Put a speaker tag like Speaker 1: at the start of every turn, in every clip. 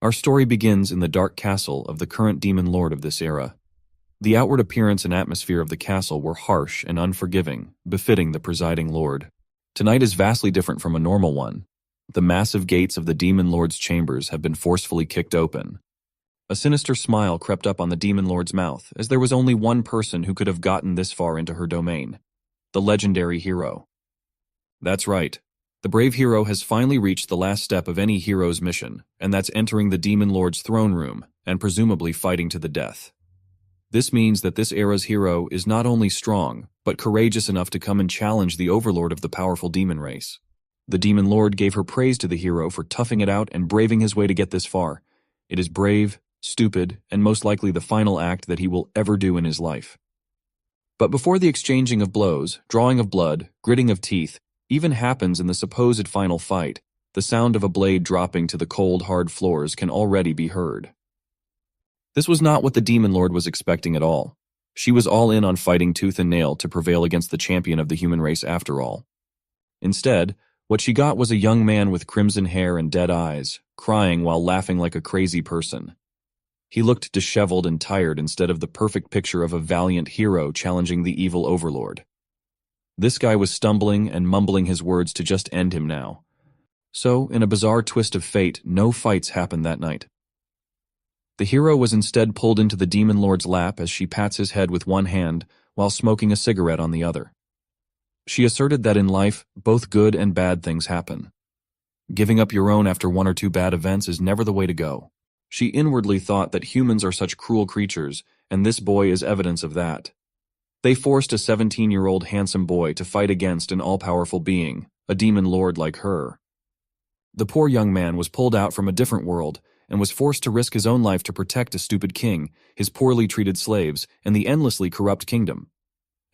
Speaker 1: Our story begins in the dark castle of the current demon lord of this era. The outward appearance and atmosphere of the castle were harsh and unforgiving, befitting the presiding lord. Tonight is vastly different from a normal one. The massive gates of the demon lord's chambers have been forcefully kicked open. A sinister smile crept up on the demon lord's mouth, as there was only one person who could have gotten this far into her domain: the legendary hero. That's right. The brave hero has finally reached the last step of any hero's mission, and that's entering the demon lord's throne room and presumably fighting to the death. This means that this era's hero is not only strong, but courageous enough to come and challenge the overlord of the powerful demon race. The demon lord gave her praise to the hero for toughing it out and braving his way to get this far. It is brave, stupid, and most likely the final act that he will ever do in his life. But before the exchanging of blows, drawing of blood, gritting of teeth, even happens in the supposed final fight, the sound of a blade dropping to the cold, hard floors can already be heard. This was not what the demon lord was expecting at all. She was all in on fighting tooth and nail to prevail against the champion of the human race after all. Instead, what she got was a young man with crimson hair and dead eyes, crying while laughing like a crazy person. He looked disheveled and tired instead of the perfect picture of a valiant hero challenging the evil overlord. This guy was stumbling and mumbling his words to just end him now. So, in a bizarre twist of fate, no fights happened that night. The hero was instead pulled into the demon lord's lap as she pats his head with one hand while smoking a cigarette on the other. She asserted that in life, both good and bad things happen. Giving up your own after one or two bad events is never the way to go. She inwardly thought that humans are such cruel creatures, and this boy is evidence of that. They forced a 17-year-old handsome boy to fight against an all-powerful being, a demon lord like her. The poor young man was pulled out from a different world and was forced to risk his own life to protect a stupid king, his poorly treated slaves, and the endlessly corrupt kingdom.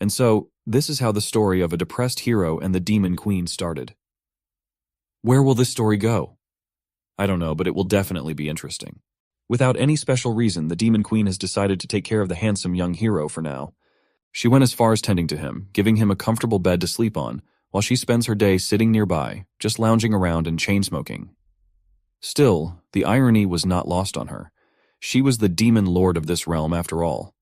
Speaker 1: And so, this is how the story of a depressed hero and the demon queen started. Where will this story go? I don't know, but it will definitely be interesting. Without any special reason, the demon queen has decided to take care of the handsome young hero for now. She went as far as tending to him, giving him a comfortable bed to sleep on, while she spends her day sitting nearby, just lounging around and chain-smoking. Still, the irony was not lost on her. She was the demon lord of this realm after all.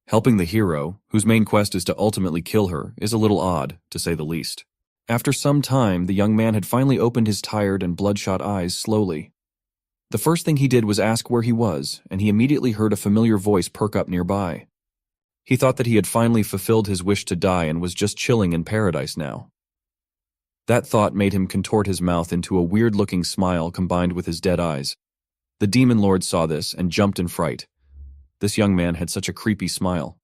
Speaker 1: Helping the hero, whose main quest is to ultimately kill her, is a little odd, to say the least. After some time, the young man had finally opened his tired and bloodshot eyes slowly. The first thing he did was ask where he was, and he immediately heard a familiar voice perk up nearby. He thought that he had finally fulfilled his wish to die and was just chilling in paradise now. That thought made him contort his mouth into a weird-looking smile combined with his dead eyes. The demon lord saw this and jumped in fright. This young man had such a creepy smile.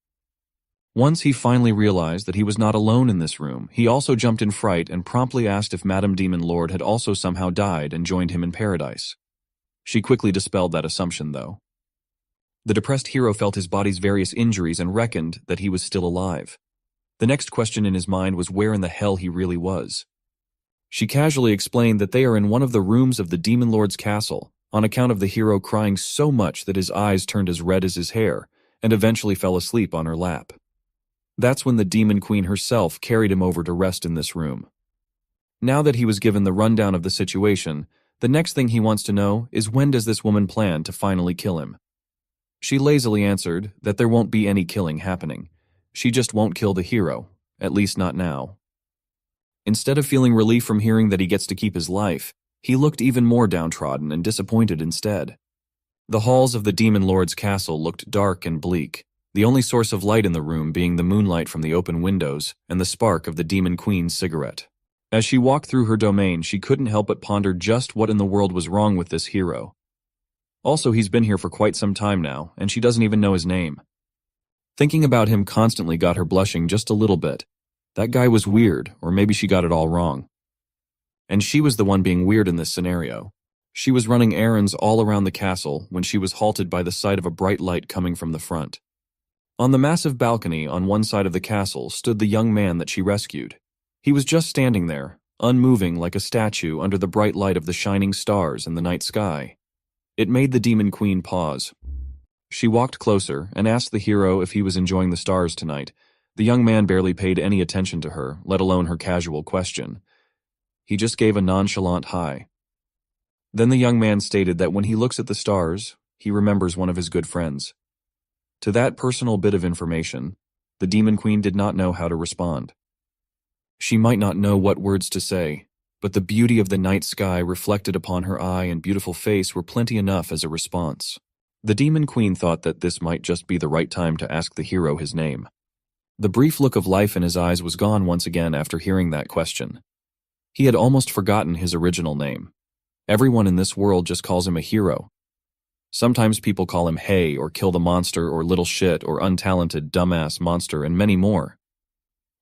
Speaker 1: Once he finally realized that he was not alone in this room, he also jumped in fright and promptly asked if Madame Demon Lord had also somehow died and joined him in paradise. She quickly dispelled that assumption, though. The depressed hero felt his body's various injuries and reckoned that he was still alive. The next question in his mind was where in the hell he really was. She casually explained that they are in one of the rooms of the Demon Lord's castle, on account of the hero crying so much that his eyes turned as red as his hair, and eventually fell asleep on her lap. That's when the Demon Queen herself carried him over to rest in this room. Now that he was given the rundown of the situation, the next thing he wants to know is when does this woman plan to finally kill him? She lazily answered that there won't be any killing happening. She just won't kill the hero, at least not now. Instead of feeling relief from hearing that he gets to keep his life, he looked even more downtrodden and disappointed instead. The halls of the Demon Lord's castle looked dark and bleak, the only source of light in the room being the moonlight from the open windows and the spark of the Demon Queen's cigarette. As she walked through her domain, she couldn't help but ponder just what in the world was wrong with this hero. Also, he's been here for quite some time now, and she doesn't even know his name. Thinking about him constantly got her blushing just a little bit. That guy was weird, or maybe she got it all wrong. And she was the one being weird in this scenario. She was running errands all around the castle when she was halted by the sight of a bright light coming from the front. On the massive balcony on one side of the castle stood the young man that she rescued. He was just standing there, unmoving like a statue under the bright light of the shining stars in the night sky. It made the Demon Queen pause. She walked closer and asked the hero if he was enjoying the stars tonight. The young man barely paid any attention to her, let alone her casual question. He just gave a nonchalant hi. Then the young man stated that when he looks at the stars, he remembers one of his good friends. To that personal bit of information, the Demon Queen did not know how to respond. She might not know what words to say, but the beauty of the night sky reflected upon her eye and beautiful face were plenty enough as a response. The Demon Queen thought that this might just be the right time to ask the hero his name. The brief look of life in his eyes was gone once again after hearing that question. He had almost forgotten his original name. Everyone in this world just calls him a hero. Sometimes people call him Hey or Kill the Monster or Little Shit or Untalented Dumbass Monster and many more.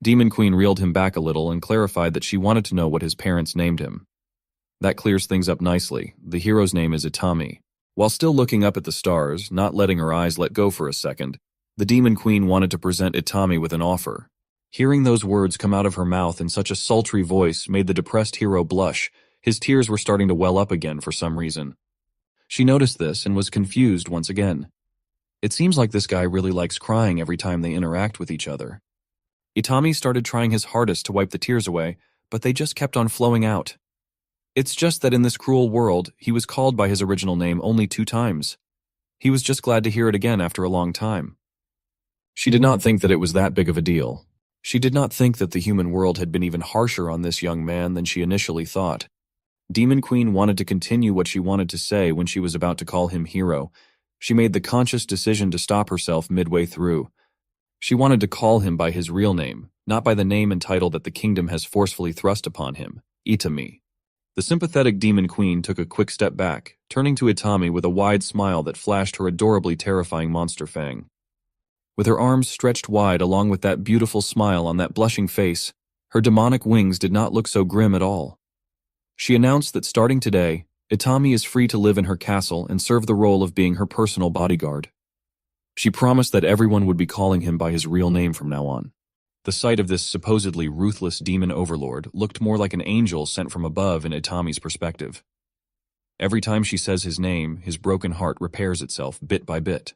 Speaker 1: Demon Queen reeled him back a little and clarified that she wanted to know what his parents named him. That clears things up nicely. The hero's name is Itami. While still looking up at the stars, not letting her eyes let go for a second, the Demon Queen wanted to present Itami with an offer. Hearing those words come out of her mouth in such a sultry voice made the depressed hero blush. His tears were starting to well up again for some reason. She noticed this and was confused once again. It seems like this guy really likes crying every time they interact with each other. Itami started trying his hardest to wipe the tears away, but they just kept on flowing out. It's just that in this cruel world, he was called by his original name only 2 times. He was just glad to hear it again after a long time. She did not think that it was that big of a deal. She did not think that the human world had been even harsher on this young man than she initially thought. Demon Queen wanted to continue what she wanted to say when she was about to call him hero. She made the conscious decision to stop herself midway through. She wanted to call him by his real name, not by the name and title that the kingdom has forcefully thrust upon him, Itami. The sympathetic Demon Queen took a quick step back, turning to Itami with a wide smile that flashed her adorably terrifying monster fang. With her arms stretched wide along with that beautiful smile on that blushing face, her demonic wings did not look so grim at all. She announced that starting today, Itami is free to live in her castle and serve the role of being her personal bodyguard. She promised that everyone would be calling him by his real name from now on. The sight of this supposedly ruthless demon overlord looked more like an angel sent from above in Itami's perspective. Every time she says his name, his broken heart repairs itself bit by bit.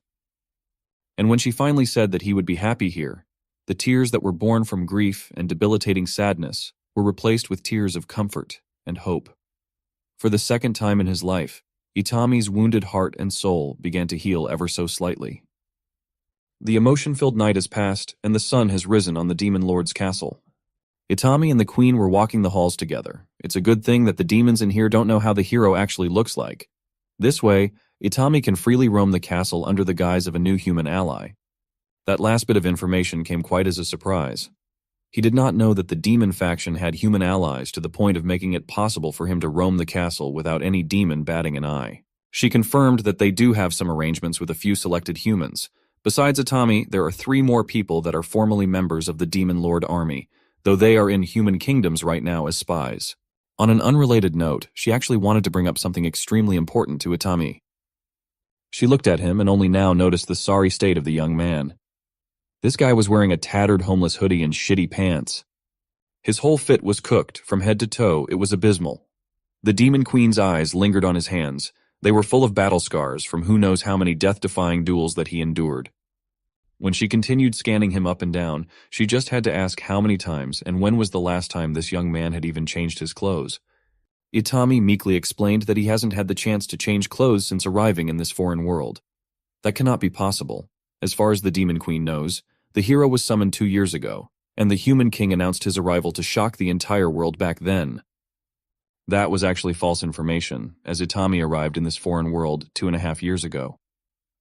Speaker 1: And when she finally said that he would be happy here, the tears that were born from grief and debilitating sadness were replaced with tears of comfort and hope. For the second time in his life, Itami's wounded heart and soul began to heal ever so slightly. The emotion-filled night has passed, and the sun has risen on the Demon Lord's castle. Itami and the Queen were walking the halls together. It's a good thing that the demons in here don't know how the hero actually looks like. This way, Itami can freely roam the castle under the guise of a new human ally. That last bit of information came quite as a surprise. He did not know that the demon faction had human allies to the point of making it possible for him to roam the castle without any demon batting an eye. She confirmed that they do have some arrangements with a few selected humans. Besides Itami, there are 3 more people that are formally members of the Demon Lord army, though they are in human kingdoms right now as spies. On an unrelated note, she actually wanted to bring up something extremely important to Itami. She looked at him and only now noticed the sorry state of the young man. This guy was wearing a tattered homeless hoodie and shitty pants. His whole fit was cooked, from head to toe. It was abysmal. The Demon Queen's eyes lingered on his hands. They were full of battle scars from who knows how many death-defying duels that he endured. When she continued scanning him up and down, she just had to ask how many times and when was the last time this young man had even changed his clothes. Itami meekly explained that he hasn't had the chance to change clothes since arriving in this foreign world. That cannot be possible. As far as the Demon Queen knows, the hero was summoned 2 years ago, and the Human King announced his arrival to shock the entire world back then. That was actually false information, as Itami arrived in this foreign world 2.5 years ago.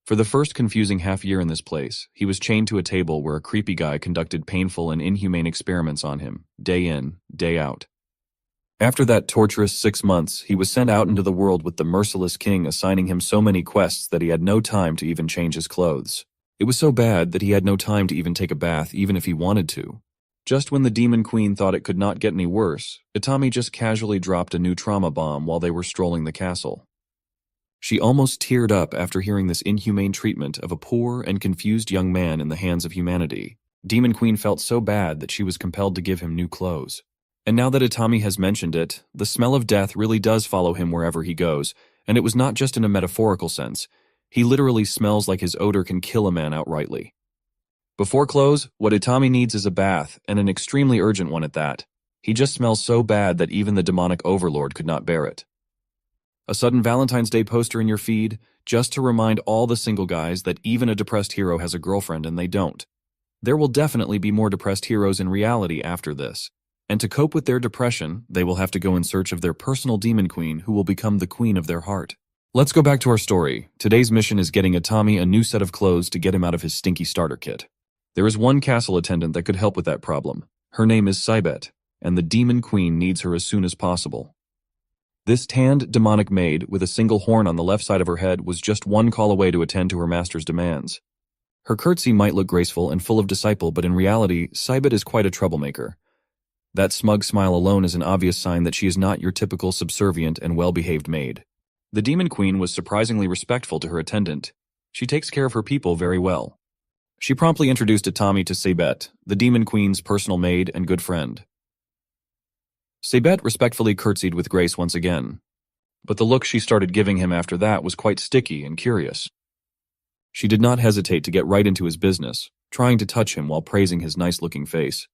Speaker 1: For the first confusing half year in this place, he was chained to a table where a creepy guy conducted painful and inhumane experiments on him, day in, day out. After that torturous 6 months, he was sent out into the world with the merciless king assigning him so many quests that he had no time to even change his clothes. It was so bad that he had no time to even take a bath even if he wanted to. Just when the Demon Queen thought it could not get any worse, Itami just casually dropped a new trauma bomb while they were strolling the castle. She almost teared up after hearing this inhumane treatment of a poor and confused young man in the hands of humanity. Demon Queen felt so bad that she was compelled to give him new clothes. And now that Itami has mentioned it, the smell of death really does follow him wherever he goes, and it was not just in a metaphorical sense. He literally smells like his odor can kill a man outrightly. Before clothes, what Itami needs is a bath, and an extremely urgent one at that. He just smells so bad that even the demonic overlord could not bear it. A sudden Valentine's Day poster in your feed, just to remind all the single guys that even a depressed hero has a girlfriend and they don't. There will definitely be more depressed heroes in reality after this. And to cope with their depression, they will have to go in search of their personal demon queen who will become the queen of their heart. Let's go back to our story. Today's mission is getting Itami a new set of clothes to get him out of his stinky starter kit. There is one castle attendant that could help with that problem. Her name is Saibet, and the demon queen needs her as soon as possible. This tanned, demonic maid with a single horn on the left side of her head was just one call away to attend to her master's demands. Her curtsy might look graceful and full of disciple, but in reality, Saibet is quite a troublemaker. That smug smile alone is an obvious sign that she is not your typical subservient and well-behaved maid. The demon queen was surprisingly respectful to her attendant. She takes care of her people very well. She promptly introduced Itami to Saibet, the demon queen's personal maid and good friend. Saibet respectfully curtsied with grace once again, but the look she started giving him after that was quite sticky and curious. She did not hesitate to get right into his business, trying to touch him while praising his nice-looking face.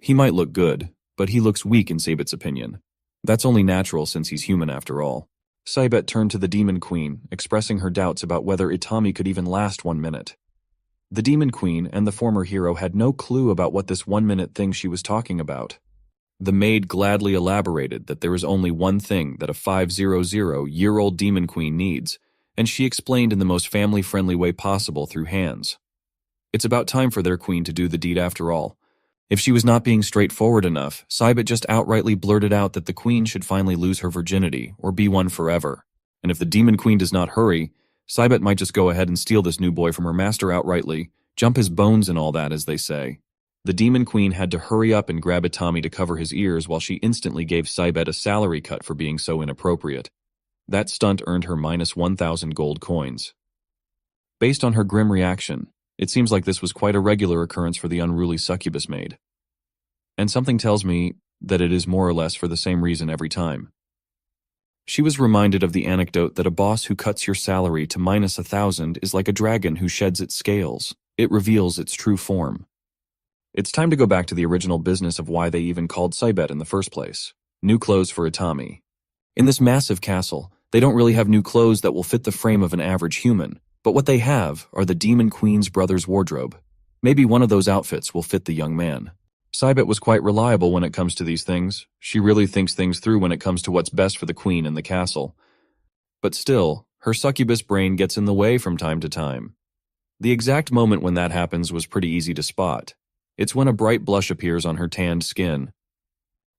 Speaker 1: He might look good, but he looks weak in Saibet's opinion. That's only natural since he's human after all. Saibet turned to the demon queen, expressing her doubts about whether Itami could even last 1 minute. The demon queen and the former hero had no clue about what this 1-minute thing she was talking about. The maid gladly elaborated that there is only one thing that a 500-year-old demon queen needs, and she explained in the most family-friendly way possible through hands. It's about time for their queen to do the deed after all. If she was not being straightforward enough, Saibet just outrightly blurted out that the queen should finally lose her virginity, or be one forever. And if the demon queen does not hurry, Saibet might just go ahead and steal this new boy from her master outrightly, jump his bones and all that, as they say. The demon queen had to hurry up and grab Itami to cover his ears while she instantly gave Saibet a salary cut for being so inappropriate. That stunt earned her minus 1,000 gold coins. Based on her grim reaction, it seems like this was quite a regular occurrence for the unruly succubus maid. And something tells me that it is more or less for the same reason every time. She was reminded of the anecdote that a boss who cuts your salary to minus 1,000 is like a dragon who sheds its scales. It reveals its true form. It's time to go back to the original business of why they even called Saibet in the first place. New clothes for Itami. In this massive castle, they don't really have new clothes that will fit the frame of an average human, but what they have are the demon queen's brother's wardrobe. Maybe one of those outfits will fit the young man. Saibet was quite reliable when it comes to these things. She really thinks things through when it comes to what's best for the queen and the castle. But still, her succubus brain gets in the way from time to time. The exact moment when that happens was pretty easy to spot. It's when a bright blush appears on her tanned skin.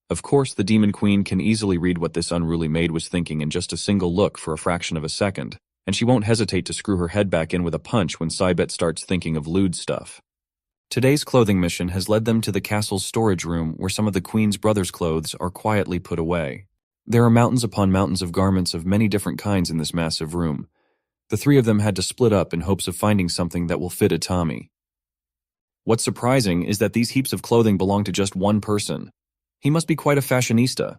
Speaker 1: Of course, the demon queen can easily read what this unruly maid was thinking in just a single look for a fraction of a second, and she won't hesitate to screw her head back in with a punch when Saibet starts thinking of lewd stuff. Today's clothing mission has led them to the castle's storage room where some of the queen's brother's clothes are quietly put away. There are mountains upon mountains of garments of many different kinds in this massive room. The three of them had to split up in hopes of finding something that will fit Itami. What's surprising is that these heaps of clothing belong to just one person. He must be quite a fashionista.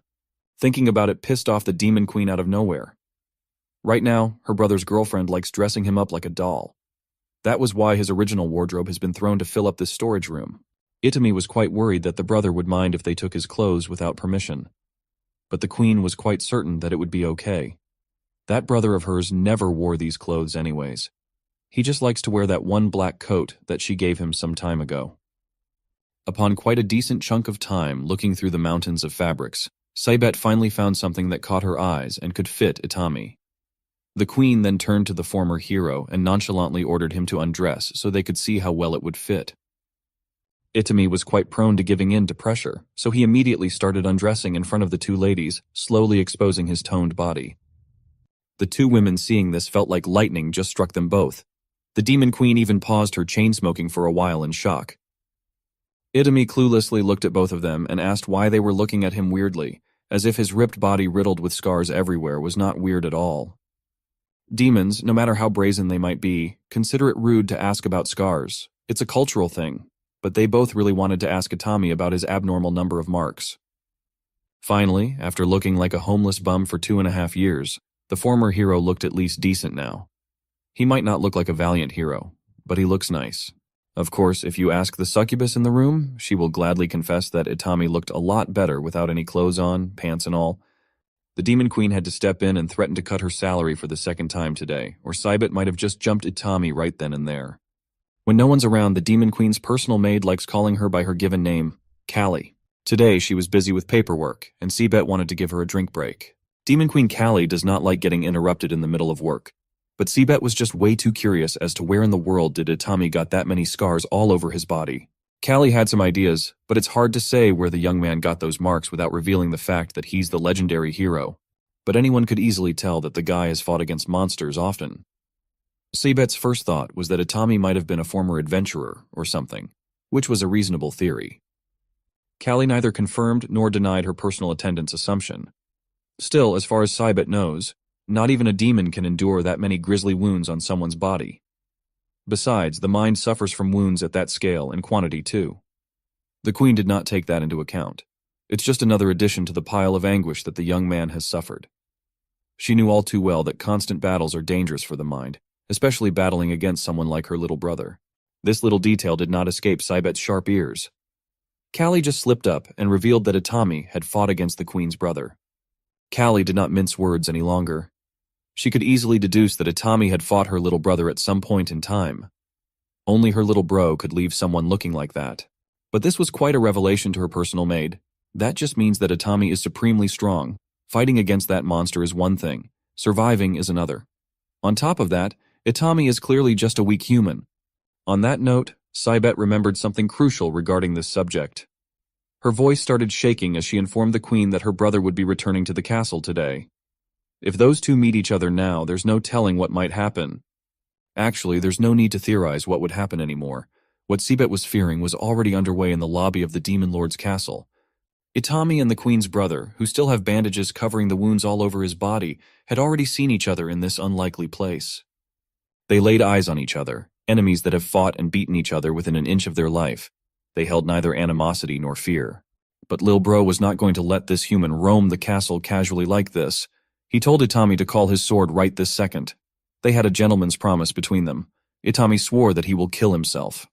Speaker 1: Thinking about it pissed off the demon queen out of nowhere. Right now, her brother's girlfriend likes dressing him up like a doll. That was why his original wardrobe has been thrown to fill up this storage room. Itami was quite worried that the brother would mind if they took his clothes without permission. But the queen was quite certain that it would be okay. That brother of hers never wore these clothes anyways. He just likes to wear that one black coat that she gave him some time ago. Upon quite a decent chunk of time looking through the mountains of fabrics, Saibet finally found something that caught her eyes and could fit Itami. The queen then turned to the former hero and nonchalantly ordered him to undress so they could see how well it would fit. Itami was quite prone to giving in to pressure, so he immediately started undressing in front of the two ladies, slowly exposing his toned body. The two women seeing this felt like lightning just struck them both. The demon queen even paused her chain-smoking for a while in shock. Itami cluelessly looked at both of them and asked why they were looking at him weirdly, as if his ripped body riddled with scars everywhere was not weird at all. Demons, no matter how brazen they might be, consider it rude to ask about scars. It's a cultural thing, but they both really wanted to ask Itami about his abnormal number of marks. Finally, after looking like a homeless bum for 2.5 years, the former hero looked at least decent now. He might not look like a valiant hero, but he looks nice. Of course, if you ask the succubus in the room, she will gladly confess that Itami looked a lot better without any clothes on, pants and all. The Demon Queen had to step in and threaten to cut her salary for the second time today, or Cybet might have just jumped Itami right then and there. When no one's around, the Demon Queen's personal maid likes calling her by her given name, Callie. Today, she was busy with paperwork, and Cybet wanted to give her a drink break. Demon Queen Callie does not like getting interrupted in the middle of work, but Cybet was just way too curious as to where in the world did Itami got that many scars all over his body. Callie had some ideas, but it's hard to say where the young man got those marks without revealing the fact that he's the legendary hero. But anyone could easily tell that the guy has fought against monsters often. Cybet's first thought was that Itami might have been a former adventurer or something, which was a reasonable theory. Callie neither confirmed nor denied her personal attendance assumption. Still, as far as Cybet knows, not even a demon can endure that many grisly wounds on someone's body. Besides, the mind suffers from wounds at that scale and quantity too. The Queen did not take that into account. It's just another addition to the pile of anguish that the young man has suffered. She knew all too well that constant battles are dangerous for the mind, especially battling against someone like her little brother. This little detail did not escape Cybet's sharp ears. Callie just slipped up and revealed that Itami had fought against the Queen's brother. Callie did not mince words any longer. She could easily deduce that Itami had fought her little brother at some point in time. Only her little bro could leave someone looking like that. But this was quite a revelation to her personal maid. That just means that Itami is supremely strong. Fighting against that monster is one thing, surviving is another. On top of that, Itami is clearly just a weak human. On that note, Cybet remembered something crucial regarding this subject. Her voice started shaking as she informed the Queen that her brother would be returning to the castle today. If those two meet each other now, there's no telling what might happen. Actually, there's no need to theorize what would happen anymore. What Cybet was fearing was already underway in the lobby of the Demon Lord's castle. Itami and the Queen's brother, who still have bandages covering the wounds all over his body, had already seen each other in this unlikely place. They laid eyes on each other, enemies that have fought and beaten each other within an inch of their life. They held neither animosity nor fear. But Lil Bro was not going to let this human roam the castle casually like this. He told Itami to call his sword right this second. They had a gentleman's promise between them. Itami swore that he will kill himself.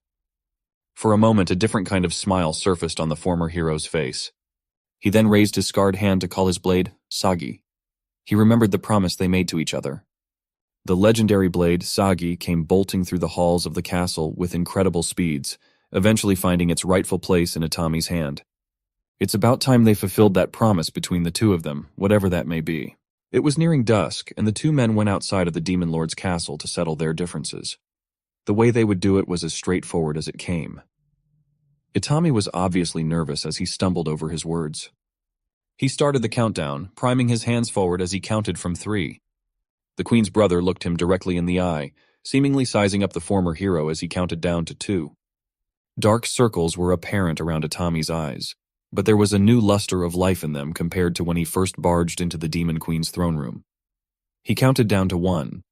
Speaker 1: For a moment, a different kind of smile surfaced on the former hero's face. He then raised his scarred hand to call his blade Sagi. He remembered the promise they made to each other. The legendary blade, Sagi, came bolting through the halls of the castle with incredible speeds, eventually finding its rightful place in Itami's hand. It's about time they fulfilled that promise between the two of them, whatever that may be. It was nearing dusk, and the two men went outside of the Demon Lord's castle to settle their differences. The way they would do it was as straightforward as it came. Itami was obviously nervous as he stumbled over his words. He started the countdown, priming his hands forward as he counted from 3. The Queen's brother looked him directly in the eye, seemingly sizing up the former hero as he counted down to 2. Dark circles were apparent around Itami's eyes, but there was a new luster of life in them compared to when he first barged into the Demon Queen's throne room. He counted down to 1.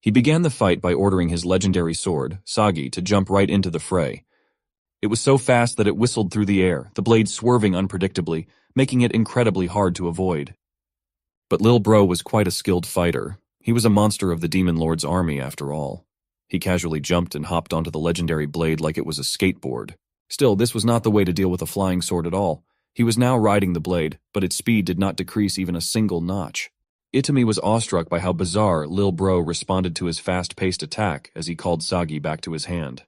Speaker 1: He began the fight by ordering his legendary sword, Sagi, to jump right into the fray. It was so fast that it whistled through the air, the blade swerving unpredictably, making it incredibly hard to avoid. But Lil Bro was quite a skilled fighter. He was a monster of the Demon Lord's army, after all. He casually jumped and hopped onto the legendary blade like it was a skateboard. Still, this was not the way to deal with a flying sword at all. He was now riding the blade, but its speed did not decrease even a single notch. Itami was awestruck by how bizarre Lil Bro responded to his fast-paced attack as he called Sagi back to his hand.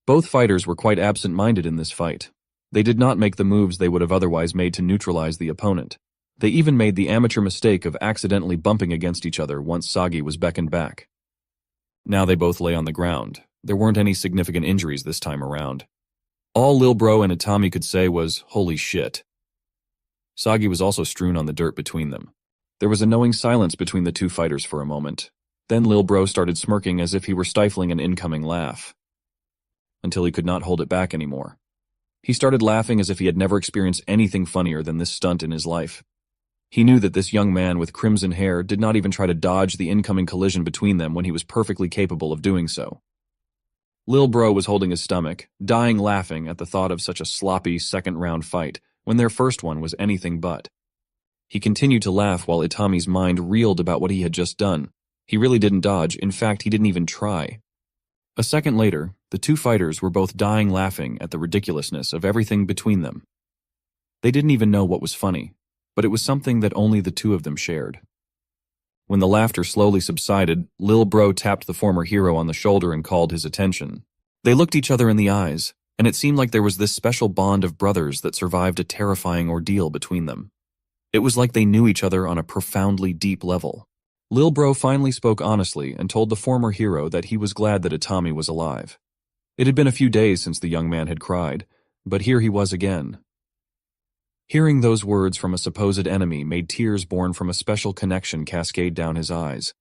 Speaker 1: Both fighters were quite absent-minded in this fight. They did not make the moves they would have otherwise made to neutralize the opponent. They even made the amateur mistake of accidentally bumping against each other once Sagi was beckoned back. Now they both lay on the ground. There weren't any significant injuries this time around. All Lil Bro and Itami could say was, "Holy shit." Sagi was also strewn on the dirt between them. There was a knowing silence between the two fighters for a moment. Then Lil Bro started smirking as if he were stifling an incoming laugh, until he could not hold it back anymore. He started laughing as if he had never experienced anything funnier than this stunt in his life. He knew that this young man with crimson hair did not even try to dodge the incoming collision between them when he was perfectly capable of doing so. Lil Bro was holding his stomach, dying laughing at the thought of such a sloppy second-round fight, when their first one was anything but. He continued to laugh while Itami's mind reeled about what he had just done. He really didn't dodge, in fact, he didn't even try. A second later, the two fighters were both dying laughing at the ridiculousness of everything between them. They didn't even know what was funny. but it was something that only the two of them shared. When the laughter slowly subsided, Lil Bro tapped the former hero on the shoulder and called his attention. They looked each other in the eyes, and it seemed like there was this special bond of brothers that survived a terrifying ordeal between them. It was like they knew each other on a profoundly deep level. Lil Bro finally spoke honestly and told the former hero that he was glad that Itami was alive. It had been a few days since the young man had cried, but here he was again. Hearing those words from a supposed enemy made tears born from a special connection cascade down his eyes.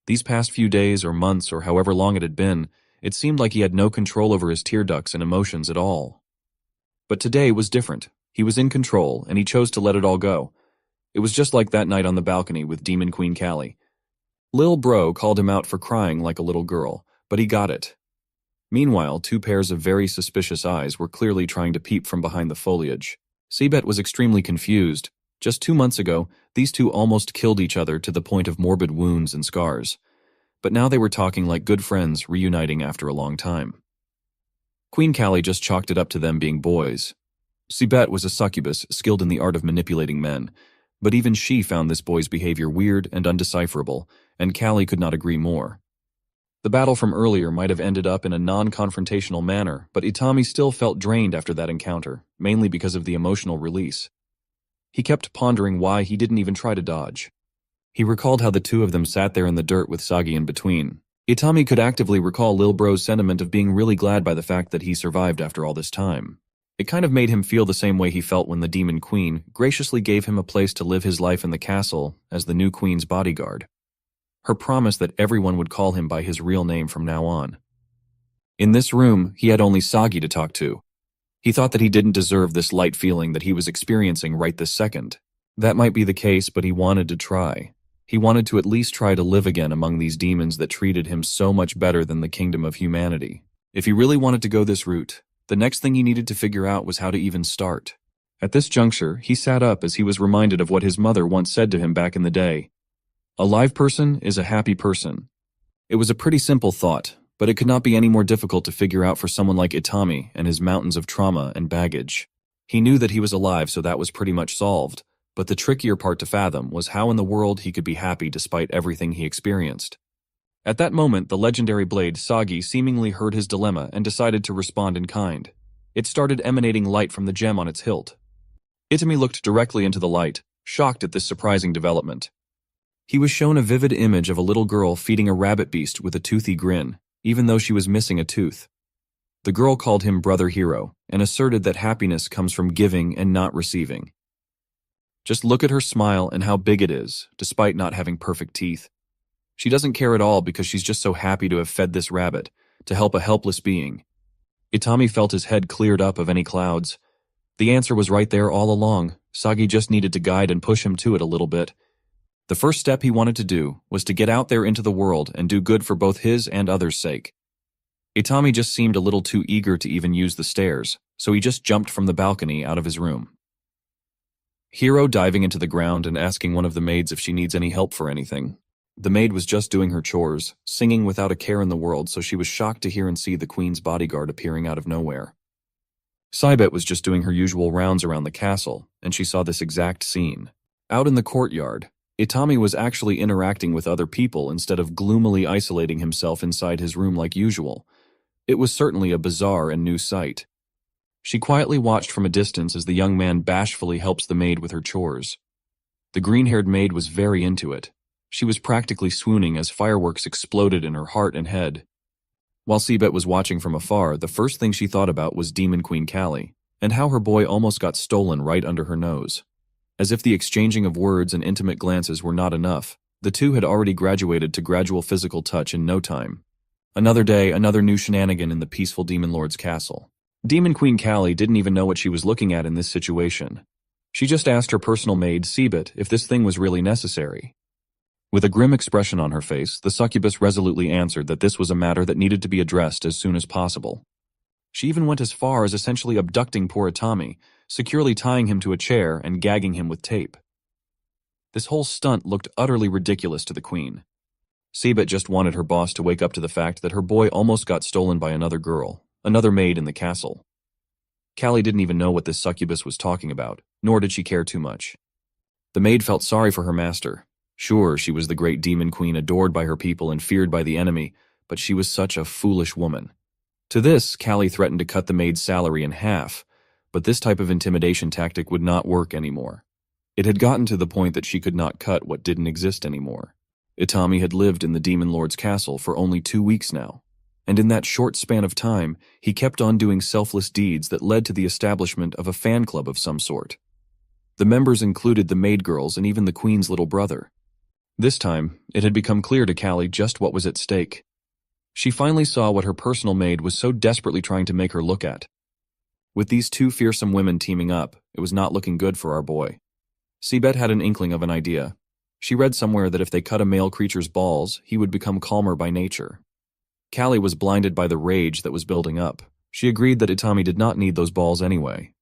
Speaker 1: These past few days or months or however long it had been, it seemed like he had no control over his tear ducts and emotions at all. But today was different. He was in control, and he chose to let it all go. It was just like that night on the balcony with Demon Queen Callie. Lil Bro called him out for crying like a little girl, but he got it. Meanwhile, two pairs of very suspicious eyes were clearly trying to peep from behind the foliage. Seabet was extremely confused. Just 2 months ago, these two almost killed each other to the point of morbid wounds and scars. But now they were talking like good friends, reuniting after a long time. Queen Callie just chalked it up to them being boys. Seabet was a succubus skilled in the art of manipulating men, but even she found this boy's behavior weird and undecipherable, and Callie could not agree more. The battle from earlier might have ended up in a non-confrontational manner, but Itami still felt drained after that encounter, mainly because of the emotional release. He kept pondering why he didn't even try to dodge. He recalled how the two of them sat there in the dirt with Sagi in between. Itami could actively recall Lil Bro's sentiment of being really glad by the fact that he survived after all this time. It kind of made him feel the same way he felt when the Demon Queen graciously gave him a place to live his life in the castle as the new queen's bodyguard. Her promise that everyone would call him by his real name from now on. In this room, he had only Sagi to talk to. He thought that he didn't deserve this light feeling that he was experiencing right this second. That might be the case, but he wanted to try. He wanted to at least try to live again among these demons that treated him so much better than the kingdom of humanity. If he really wanted to go this route, the next thing he needed to figure out was how to even start. At this juncture, he sat up as he was reminded of what his mother once said to him back in the day. A live person is a happy person. It was a pretty simple thought, but it could not be any more difficult to figure out for someone like Itami and his mountains of trauma and baggage. He knew that he was alive, so that was pretty much solved, but the trickier part to fathom was how in the world he could be happy despite everything he experienced. At that moment, the legendary blade Sagi seemingly heard his dilemma and decided to respond in kind. It started emanating light from the gem on its hilt. Itami looked directly into the light, shocked at this surprising development. He was shown a vivid image of a little girl feeding a rabbit beast with a toothy grin, even though she was missing a tooth. The girl called him Brother Hero and asserted that happiness comes from giving and not receiving. Just look at her smile and how big it is, despite not having perfect teeth. She doesn't care at all because she's just so happy to have fed this rabbit, to help a helpless being. Itami felt his head cleared up of any clouds. The answer was right there all along. Sagi just needed to guide and push him to it a little bit. The first step he wanted to do was to get out there into the world and do good for both his and others' sake. Itami just seemed a little too eager to even use the stairs, so he just jumped from the balcony out of his room. Hero diving into the ground and asking one of the maids if she needs any help for anything. The maid was just doing her chores, singing without a care in the world, so she was shocked to hear and see the queen's bodyguard appearing out of nowhere. Seibet was just doing her usual rounds around the castle, and she saw this exact scene. Out in the courtyard, Itami was actually interacting with other people instead of gloomily isolating himself inside his room like usual. It was certainly a bizarre and new sight. She quietly watched from a distance as the young man bashfully helps the maid with her chores. The green-haired maid was very into it. She was practically swooning as fireworks exploded in her heart and head. While Seibet was watching from afar, the first thing she thought about was Demon Queen Callie, and how her boy almost got stolen right under her nose. As if the exchanging of words and intimate glances were not enough, the two had already graduated to gradual physical touch in no time. Another day, another new shenanigan in the peaceful Demon Lord's castle. Demon Queen Callie didn't even know what she was looking at in this situation. She just asked her personal maid, Seibet, if this thing was really necessary. With a grim expression on her face, the succubus resolutely answered that this was a matter that needed to be addressed as soon as possible. She even went as far as essentially abducting poor Itami, securely tying him to a chair and gagging him with tape. This whole stunt looked utterly ridiculous to the queen. Seibet just wanted her boss to wake up to the fact that her boy almost got stolen by another girl, another maid in the castle. Callie didn't even know what this succubus was talking about, nor did she care too much. The maid felt sorry for her master. Sure, she was the great demon queen adored by her people and feared by the enemy, but she was such a foolish woman. To this, Callie threatened to cut the maid's salary in half, but this type of intimidation tactic would not work anymore. It had gotten to the point that she could not cut what didn't exist anymore. Itami had lived in the Demon Lord's castle for only 2 weeks now, and in that short span of time, he kept on doing selfless deeds that led to the establishment of a fan club of some sort. The members included the maid girls and even the queen's little brother. This time, it had become clear to Callie just what was at stake. She finally saw what her personal maid was so desperately trying to make her look at. With these two fearsome women teaming up, it was not looking good for our boy. Seabet had an inkling of an idea. She read somewhere that if they cut a male creature's balls, he would become calmer by nature. Callie was blinded by the rage that was building up. She agreed that Itami did not need those balls anyway.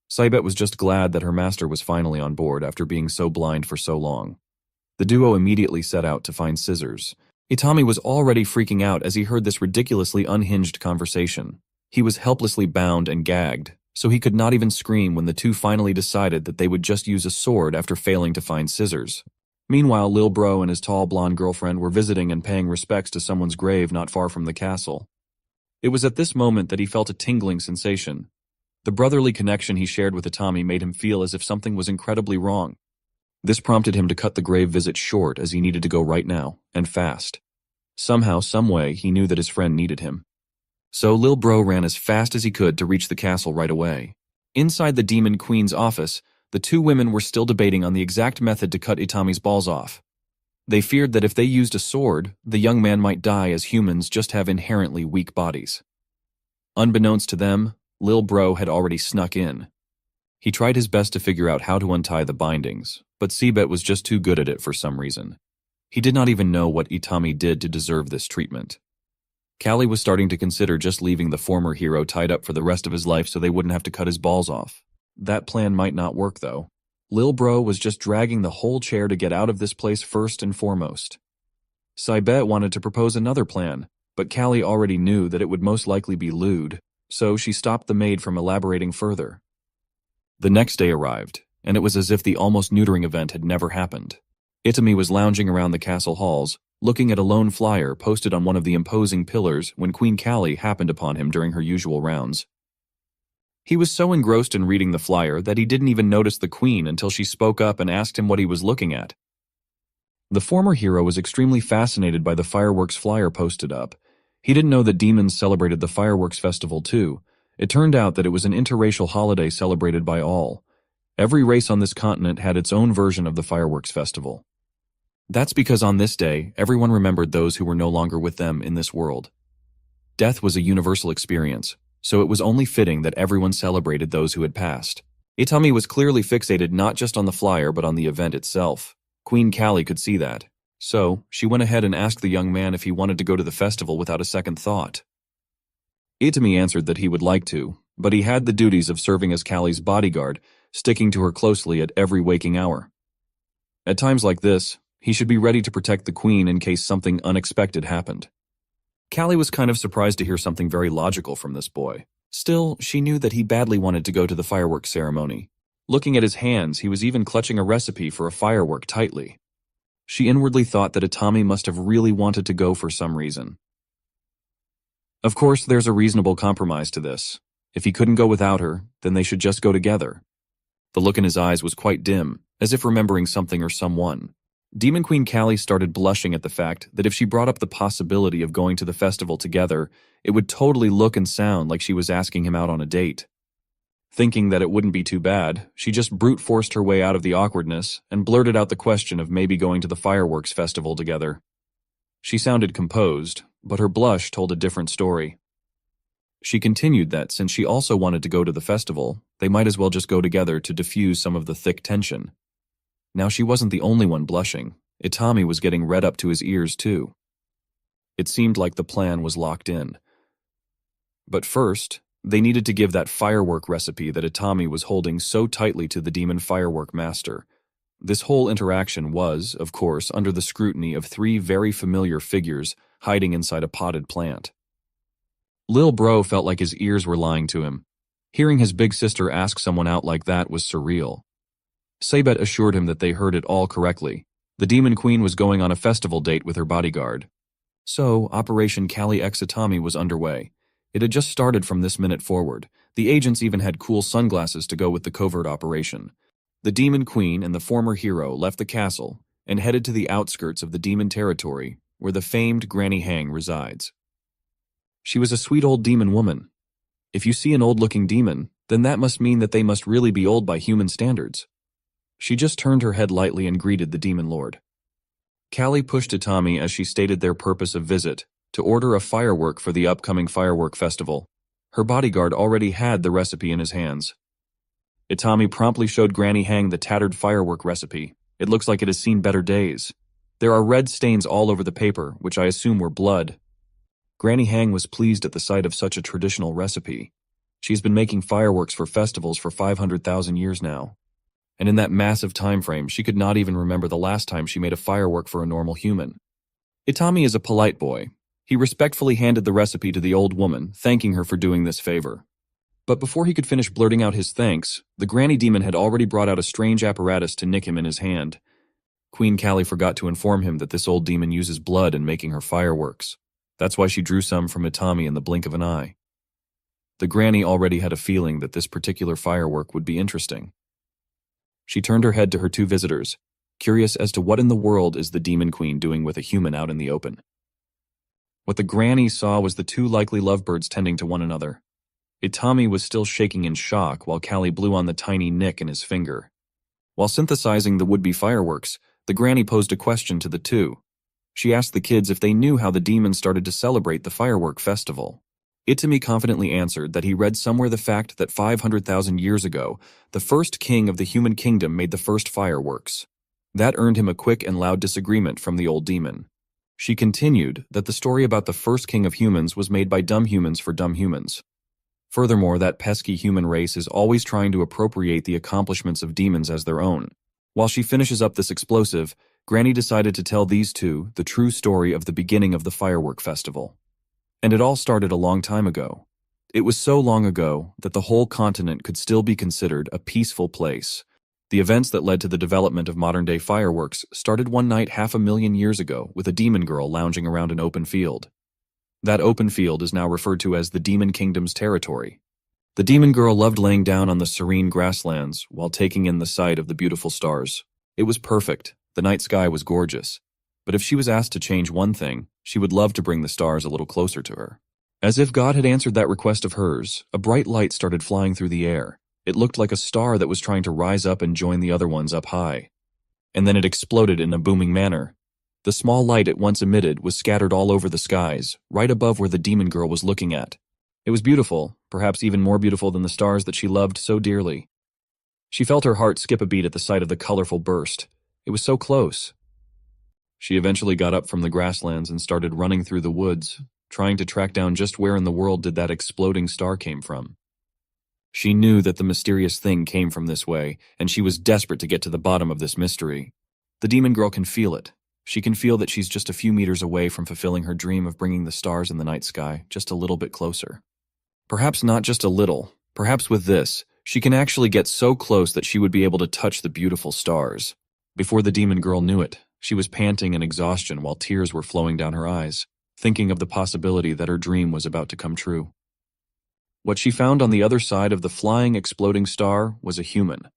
Speaker 1: Seabet was just glad that her master was finally on board after being so blind for so long. The duo immediately set out to find scissors. Itami was already freaking out as he heard this ridiculously unhinged conversation. He was helplessly bound and gagged, so he could not even scream when the two finally decided that they would just use a sword after failing to find scissors. Meanwhile, Lil Bro and his tall blonde girlfriend were visiting and paying respects to someone's grave not far from the castle. It was at this moment that he felt a tingling sensation. The brotherly connection he shared with Itami made him feel as if something was incredibly wrong. This prompted him to cut the grave visit short as he needed to go right now, and fast. Somehow, someway, he knew that his friend needed him. So Lil Bro ran as fast as he could to reach the castle right away. Inside the Demon Queen's office, the two women were still debating on the exact method to cut Itami's balls off. They feared that if they used a sword, the young man might die as humans just have inherently weak bodies. Unbeknownst to them, Lil Bro had already snuck in. He tried his best to figure out how to untie the bindings, but Seabet was just too good at it for some reason. He did not even know what Itami did to deserve this treatment. Callie was starting to consider just leaving the former hero tied up for the rest of his life so they wouldn't have to cut his balls off. That plan might not work, though. Lil Bro was just dragging the whole chair to get out of this place first and foremost. Seabet wanted to propose another plan, but Callie already knew that it would most likely be lewd, so she stopped the maid from elaborating further. The next day arrived, and it was as if the almost neutering event had never happened. Itami was lounging around the castle halls, looking at a lone flyer posted on one of the imposing pillars when Queen Callie happened upon him during her usual rounds. He was so engrossed in reading the flyer that he didn't even notice the queen until she spoke up and asked him what he was looking at. The former hero was extremely fascinated by the fireworks flyer posted up. He didn't know that demons celebrated the fireworks festival too. It turned out that it was an interracial holiday celebrated by all. Every race on this continent had its own version of the fireworks festival. That's because on this day, everyone remembered those who were no longer with them in this world. Death was a universal experience, so it was only fitting that everyone celebrated those who had passed. Itami was clearly fixated not just on the flyer but on the event itself. Queen Callie could see that. So, she went ahead and asked the young man if he wanted to go to the festival without a second thought. Itami answered that he would like to, but he had the duties of serving as Callie's bodyguard, sticking to her closely at every waking hour. At times like this, he should be ready to protect the queen in case something unexpected happened. Callie was kind of surprised to hear something very logical from this boy. Still, she knew that he badly wanted to go to the fireworks ceremony. Looking at his hands, he was even clutching a recipe for a firework tightly. She inwardly thought that Itami must have really wanted to go for some reason. Of course, there's a reasonable compromise to this. If he couldn't go without her, then they should just go together. The look in his eyes was quite dim, as if remembering something or someone. Demon Queen Callie started blushing at the fact that if she brought up the possibility of going to the festival together, it would totally look and sound like she was asking him out on a date. Thinking that it wouldn't be too bad, she just brute forced her way out of the awkwardness and blurted out the question of maybe going to the fireworks festival together. She sounded composed, but her blush told a different story. She continued that since she also wanted to go to the festival, they might as well just go together to diffuse some of the thick tension. Now she wasn't the only one blushing. Itami was getting red up to his ears too. It seemed like the plan was locked in. But first, they needed to give that firework recipe that Itami was holding so tightly to the demon firework master. This whole interaction was, of course, under the scrutiny of 3 very familiar figures hiding inside a potted plant. Lil Bro felt like his ears were lying to him. Hearing his big sister ask someone out like that was surreal. Sabet assured him that they heard it all correctly. The Demon Queen was going on a festival date with her bodyguard. So, Operation Kali X Atami was underway. It had just started from this minute forward. The agents even had cool sunglasses to go with the covert operation. The Demon Queen and the former hero left the castle and headed to the outskirts of the demon territory where the famed Granny Hang resides. She was a sweet old demon woman. If you see an old-looking demon, then that must mean that they must really be old by human standards. She just turned her head lightly and greeted the demon lord. Callie pushed Itami as she stated their purpose of visit, to order a firework for the upcoming firework festival. Her bodyguard already had the recipe in his hands. Itami promptly showed Granny Hang the tattered firework recipe. It looks like it has seen better days. There are red stains all over the paper, which I assume were blood. Granny Hang was pleased at the sight of such a traditional recipe. She's been making fireworks for festivals for 500,000 years now. And in that massive time frame, she could not even remember the last time she made a firework for a normal human. Itami is a polite boy. He respectfully handed the recipe to the old woman, thanking her for doing this favor. But before he could finish blurting out his thanks, the granny demon had already brought out a strange apparatus to nick him in his hand. Queen Callie forgot to inform him that this old demon uses blood in making her fireworks. That's why she drew some from Itami in the blink of an eye. The granny already had a feeling that this particular firework would be interesting. She turned her head to her two visitors, curious as to what in the world is the Demon Queen doing with a human out in the open. What the granny saw was the two likely lovebirds tending to one another. Itami was still shaking in shock while Callie blew on the tiny nick in his finger. While synthesizing the would-be fireworks, the granny posed a question to the two. She asked the kids if they knew how the demons started to celebrate the firework festival. Itami confidently answered that he read somewhere the fact that 500,000 years ago, the first king of the human kingdom made the first fireworks. That earned him a quick and loud disagreement from the old demon. She continued that the story about the first king of humans was made by dumb humans for dumb humans. Furthermore, that pesky human race is always trying to appropriate the accomplishments of demons as their own. While she finishes up this explosive, Granny decided to tell these two the true story of the beginning of the firework festival. And it all started a long time ago. It was so long ago that the whole continent could still be considered a peaceful place. The events that led to the development of modern-day fireworks started one night 500,000 years ago with a demon girl lounging around an open field. That open field is now referred to as the Demon Kingdom's territory. The demon girl loved laying down on the serene grasslands while taking in the sight of the beautiful stars. It was perfect. The night sky was gorgeous. But if she was asked to change one thing, she would love to bring the stars a little closer to her. As if God had answered that request of hers, a bright light started flying through the air. It looked like a star that was trying to rise up and join the other ones up high. And then it exploded in a booming manner. The small light it once emitted was scattered all over the skies, right above where the demon girl was looking at. It was beautiful, perhaps even more beautiful than the stars that she loved so dearly. She felt her heart skip a beat at the sight of the colorful burst. It was so close. She eventually got up from the grasslands and started running through the woods, trying to track down just where in the world did that exploding star came from. She knew that the mysterious thing came from this way, and she was desperate to get to the bottom of this mystery. The demon girl can feel it. She can feel that she's just a few meters away from fulfilling her dream of bringing the stars in the night sky just a little bit closer. Perhaps not just a little. Perhaps with this, she can actually get so close that she would be able to touch the beautiful stars. Before the demon girl knew it, she was panting in exhaustion while tears were flowing down her eyes, thinking of the possibility that her dream was about to come true. What she found on the other side of the flying, exploding star was a human.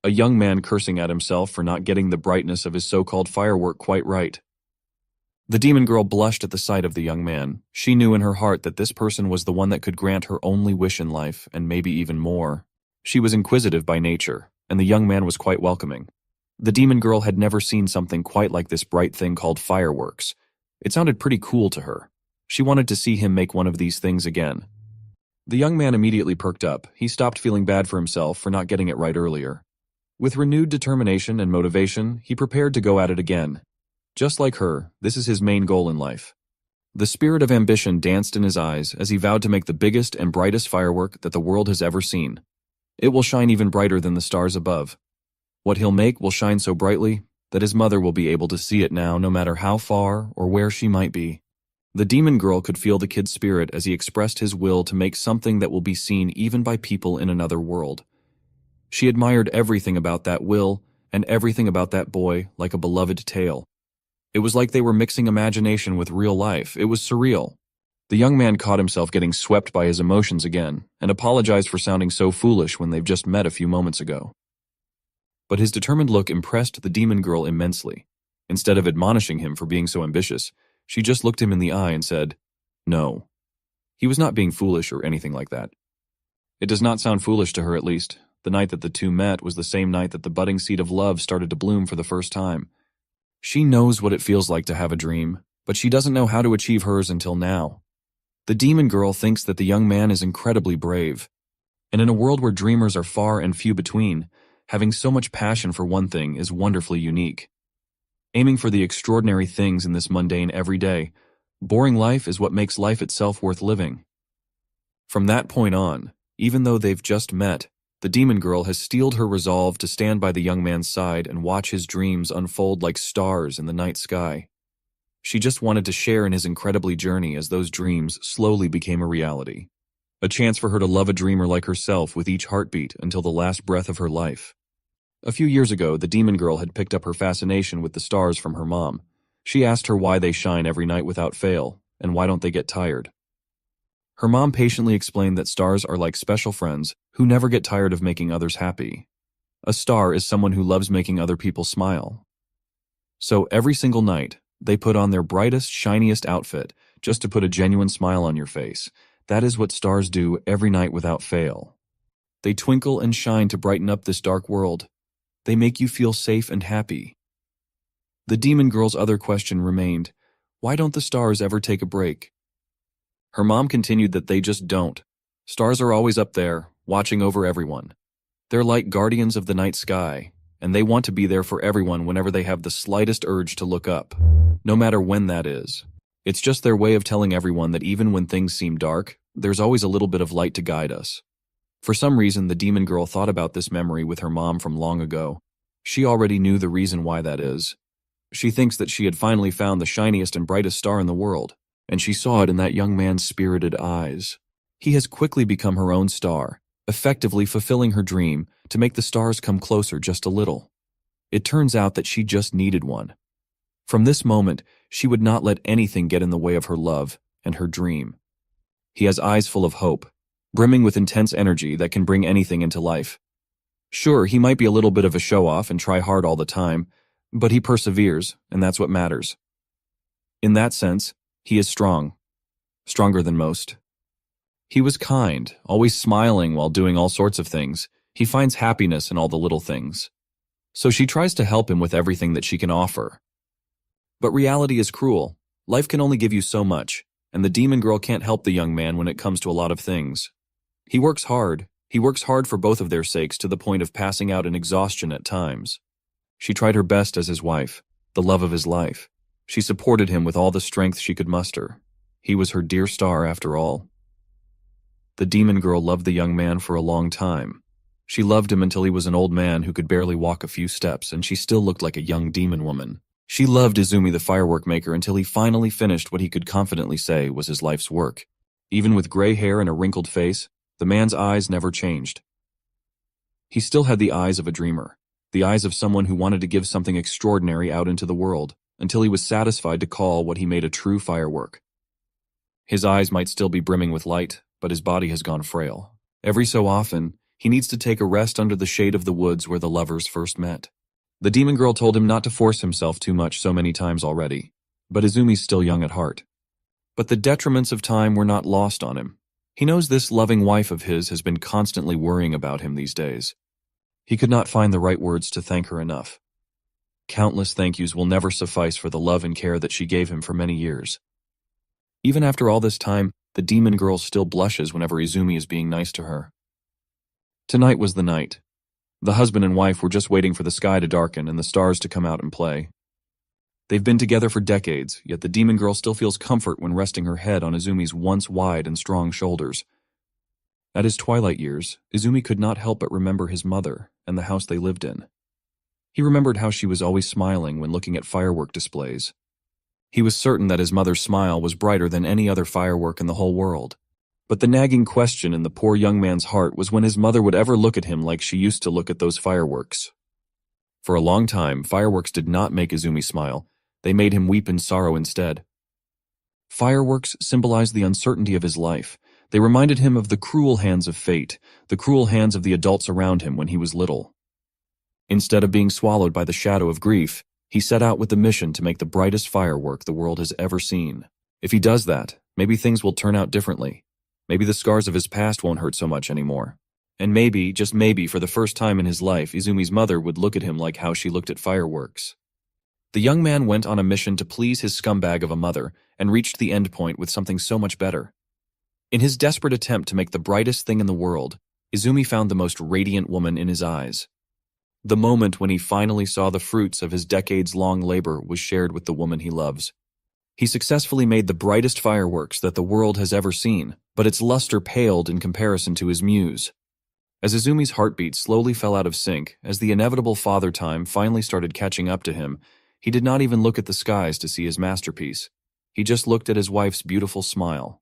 Speaker 1: A young man cursing at himself for not getting the brightness of his so-called firework quite right. The demon girl blushed at the sight of the young man. She knew in her heart that this person was the one that could grant her only wish in life, and maybe even more. She was inquisitive by nature, and the young man was quite welcoming. The demon girl had never seen something quite like this bright thing called fireworks. It sounded pretty cool to her. She wanted to see him make one of these things again. The young man immediately perked up. He stopped feeling bad for himself for not getting it right earlier. With renewed determination and motivation, he prepared to go at it again. Just like her, this is his main goal in life. The spirit of ambition danced in his eyes as he vowed to make the biggest and brightest firework that the world has ever seen. It will shine even brighter than the stars above. What he'll make will shine so brightly that his mother will be able to see it now no matter how far or where she might be. The demon girl could feel the kid's spirit as he expressed his will to make something that will be seen even by people in another world. She admired everything about that will and everything about that boy like a beloved tale. It was like they were mixing imagination with real life. It was surreal. The young man caught himself getting swept by his emotions again and apologized for sounding so foolish when they've just met a few moments ago. But his determined look impressed the demon girl immensely. Instead of admonishing him for being so ambitious, she just looked him in the eye and said, "No." He was not being foolish or anything like that. It does not sound foolish to her, at least. The night that the two met was the same night that the budding seed of love started to bloom for the first time. She knows what it feels like to have a dream, but she doesn't know how to achieve hers until now. The demon girl thinks that the young man is incredibly brave. And in a world where dreamers are far and few between, having so much passion for one thing is wonderfully unique. Aiming for the extraordinary things in this mundane everyday, boring life is what makes life itself worth living. From that point on, even though they've just met, the demon girl has steeled her resolve to stand by the young man's side and watch his dreams unfold like stars in the night sky. She just wanted to share in his incredibly journey as those dreams slowly became a reality. A chance for her to love a dreamer like herself with each heartbeat until the last breath of her life. A few years ago, the demon girl had picked up her fascination with the stars from her mom. She asked her why they shine every night without fail, and why don't they get tired. Her mom patiently explained that stars are like special friends who never get tired of making others happy. A star is someone who loves making other people smile. So every single night, they put on their brightest, shiniest outfit just to put a genuine smile on your face. That is what stars do every night without fail. They twinkle and shine to brighten up this dark world. They make you feel safe and happy. The demon girl's other question remained, why don't the stars ever take a break? Her mom continued that they just don't. Stars are always up there, watching over everyone. They're like guardians of the night sky, and they want to be there for everyone whenever they have the slightest urge to look up, no matter when that is. It's just their way of telling everyone that even when things seem dark, there's always a little bit of light to guide us. For some reason, the demon girl thought about this memory with her mom from long ago. She already knew the reason why that is. She thinks that she had finally found the shiniest and brightest star in the world, and she saw it in that young man's spirited eyes. He has quickly become her own star, effectively fulfilling her dream to make the stars come closer just a little. It turns out that she just needed one. From this moment, she would not let anything get in the way of her love and her dream. He has eyes full of hope, brimming with intense energy that can bring anything into life. Sure, he might be a little bit of a show-off and try hard all the time, but he perseveres, and that's what matters. In that sense, he is strong, stronger than most. He was kind, always smiling while doing all sorts of things. He finds happiness in all the little things. So she tries to help him with everything that she can offer. But reality is cruel. Life can only give you so much, and the demon girl can't help the young man when it comes to a lot of things. He works hard. He works hard for both of their sakes to the point of passing out in exhaustion at times. She tried her best as his wife, the love of his life. She supported him with all the strength she could muster. He was her dear star after all. The demon girl loved the young man for a long time. She loved him until he was an old man who could barely walk a few steps, and she still looked like a young demon woman. She loved Izumi the firework maker until he finally finished what he could confidently say was his life's work. Even with gray hair and a wrinkled face, the man's eyes never changed. He still had the eyes of a dreamer, the eyes of someone who wanted to give something extraordinary out into the world, until he was satisfied to call what he made a true firework. His eyes might still be brimming with light, but his body has gone frail. Every so often, he needs to take a rest under the shade of the woods where the lovers first met. The demon girl told him not to force himself too much so many times already, but Izumi's still young at heart. But the detriments of time were not lost on him. He knows this loving wife of his has been constantly worrying about him these days. He could not find the right words to thank her enough. Countless thank yous will never suffice for the love and care that she gave him for many years. Even after all this time, the demon girl still blushes whenever Izumi is being nice to her. Tonight was the night. The husband and wife were just waiting for the sky to darken and the stars to come out and play. They've been together for decades, yet the demon girl still feels comfort when resting her head on Izumi's once wide and strong shoulders. At his twilight years, Izumi could not help but remember his mother and the house they lived in. He remembered how she was always smiling when looking at firework displays. He was certain that his mother's smile was brighter than any other firework in the whole world. But the nagging question in the poor young man's heart was when his mother would ever look at him like she used to look at those fireworks. For a long time, fireworks did not make Izumi smile. They made him weep in sorrow instead. Fireworks symbolized the uncertainty of his life. They reminded him of the cruel hands of fate, the cruel hands of the adults around him when he was little. Instead of being swallowed by the shadow of grief, he set out with the mission to make the brightest firework the world has ever seen. If he does that, maybe things will turn out differently. Maybe the scars of his past won't hurt so much anymore. And maybe, just maybe, for the first time in his life, Izumi's mother would look at him like how she looked at fireworks. The young man went on a mission to please his scumbag of a mother and reached the end point with something so much better. In his desperate attempt to make the brightest thing in the world, Izumi found the most radiant woman in his eyes. The moment when he finally saw the fruits of his decades-long labor was shared with the woman he loves. He successfully made the brightest fireworks that the world has ever seen, but its luster paled in comparison to his muse. As Izumi's heartbeat slowly fell out of sync, as the inevitable father time finally started catching up to him, he did not even look at the skies to see his masterpiece. He just looked at his wife's beautiful smile.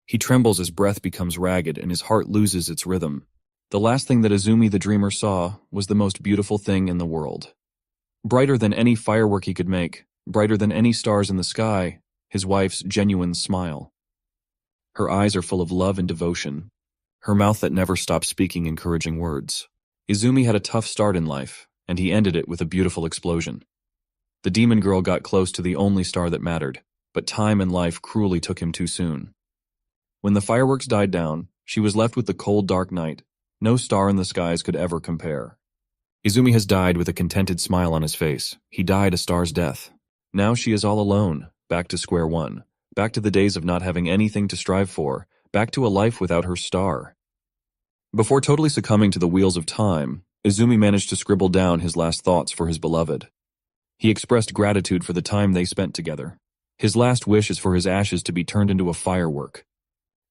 Speaker 1: He trembles as breath becomes ragged and his heart loses its rhythm. The last thing that Izumi the dreamer saw was the most beautiful thing in the world. Brighter than any firework he could make, brighter than any stars in the sky, his wife's genuine smile. Her eyes are full of love and devotion, her mouth that never stops speaking encouraging words. Izumi had a tough start in life, and he ended it with a beautiful explosion. The demon girl got close to the only star that mattered, but time and life cruelly took him too soon. When the fireworks died down, she was left with the cold, dark night. No star in the skies could ever compare. Izumi has died with a contented smile on his face. He died a star's death. Now she is all alone, back to square one, back to the days of not having anything to strive for, back to a life without her star. Before totally succumbing to the wheels of time, Izumi managed to scribble down his last thoughts for his beloved. He expressed gratitude for the time they spent together. His last wish is for his ashes to be turned into a firework.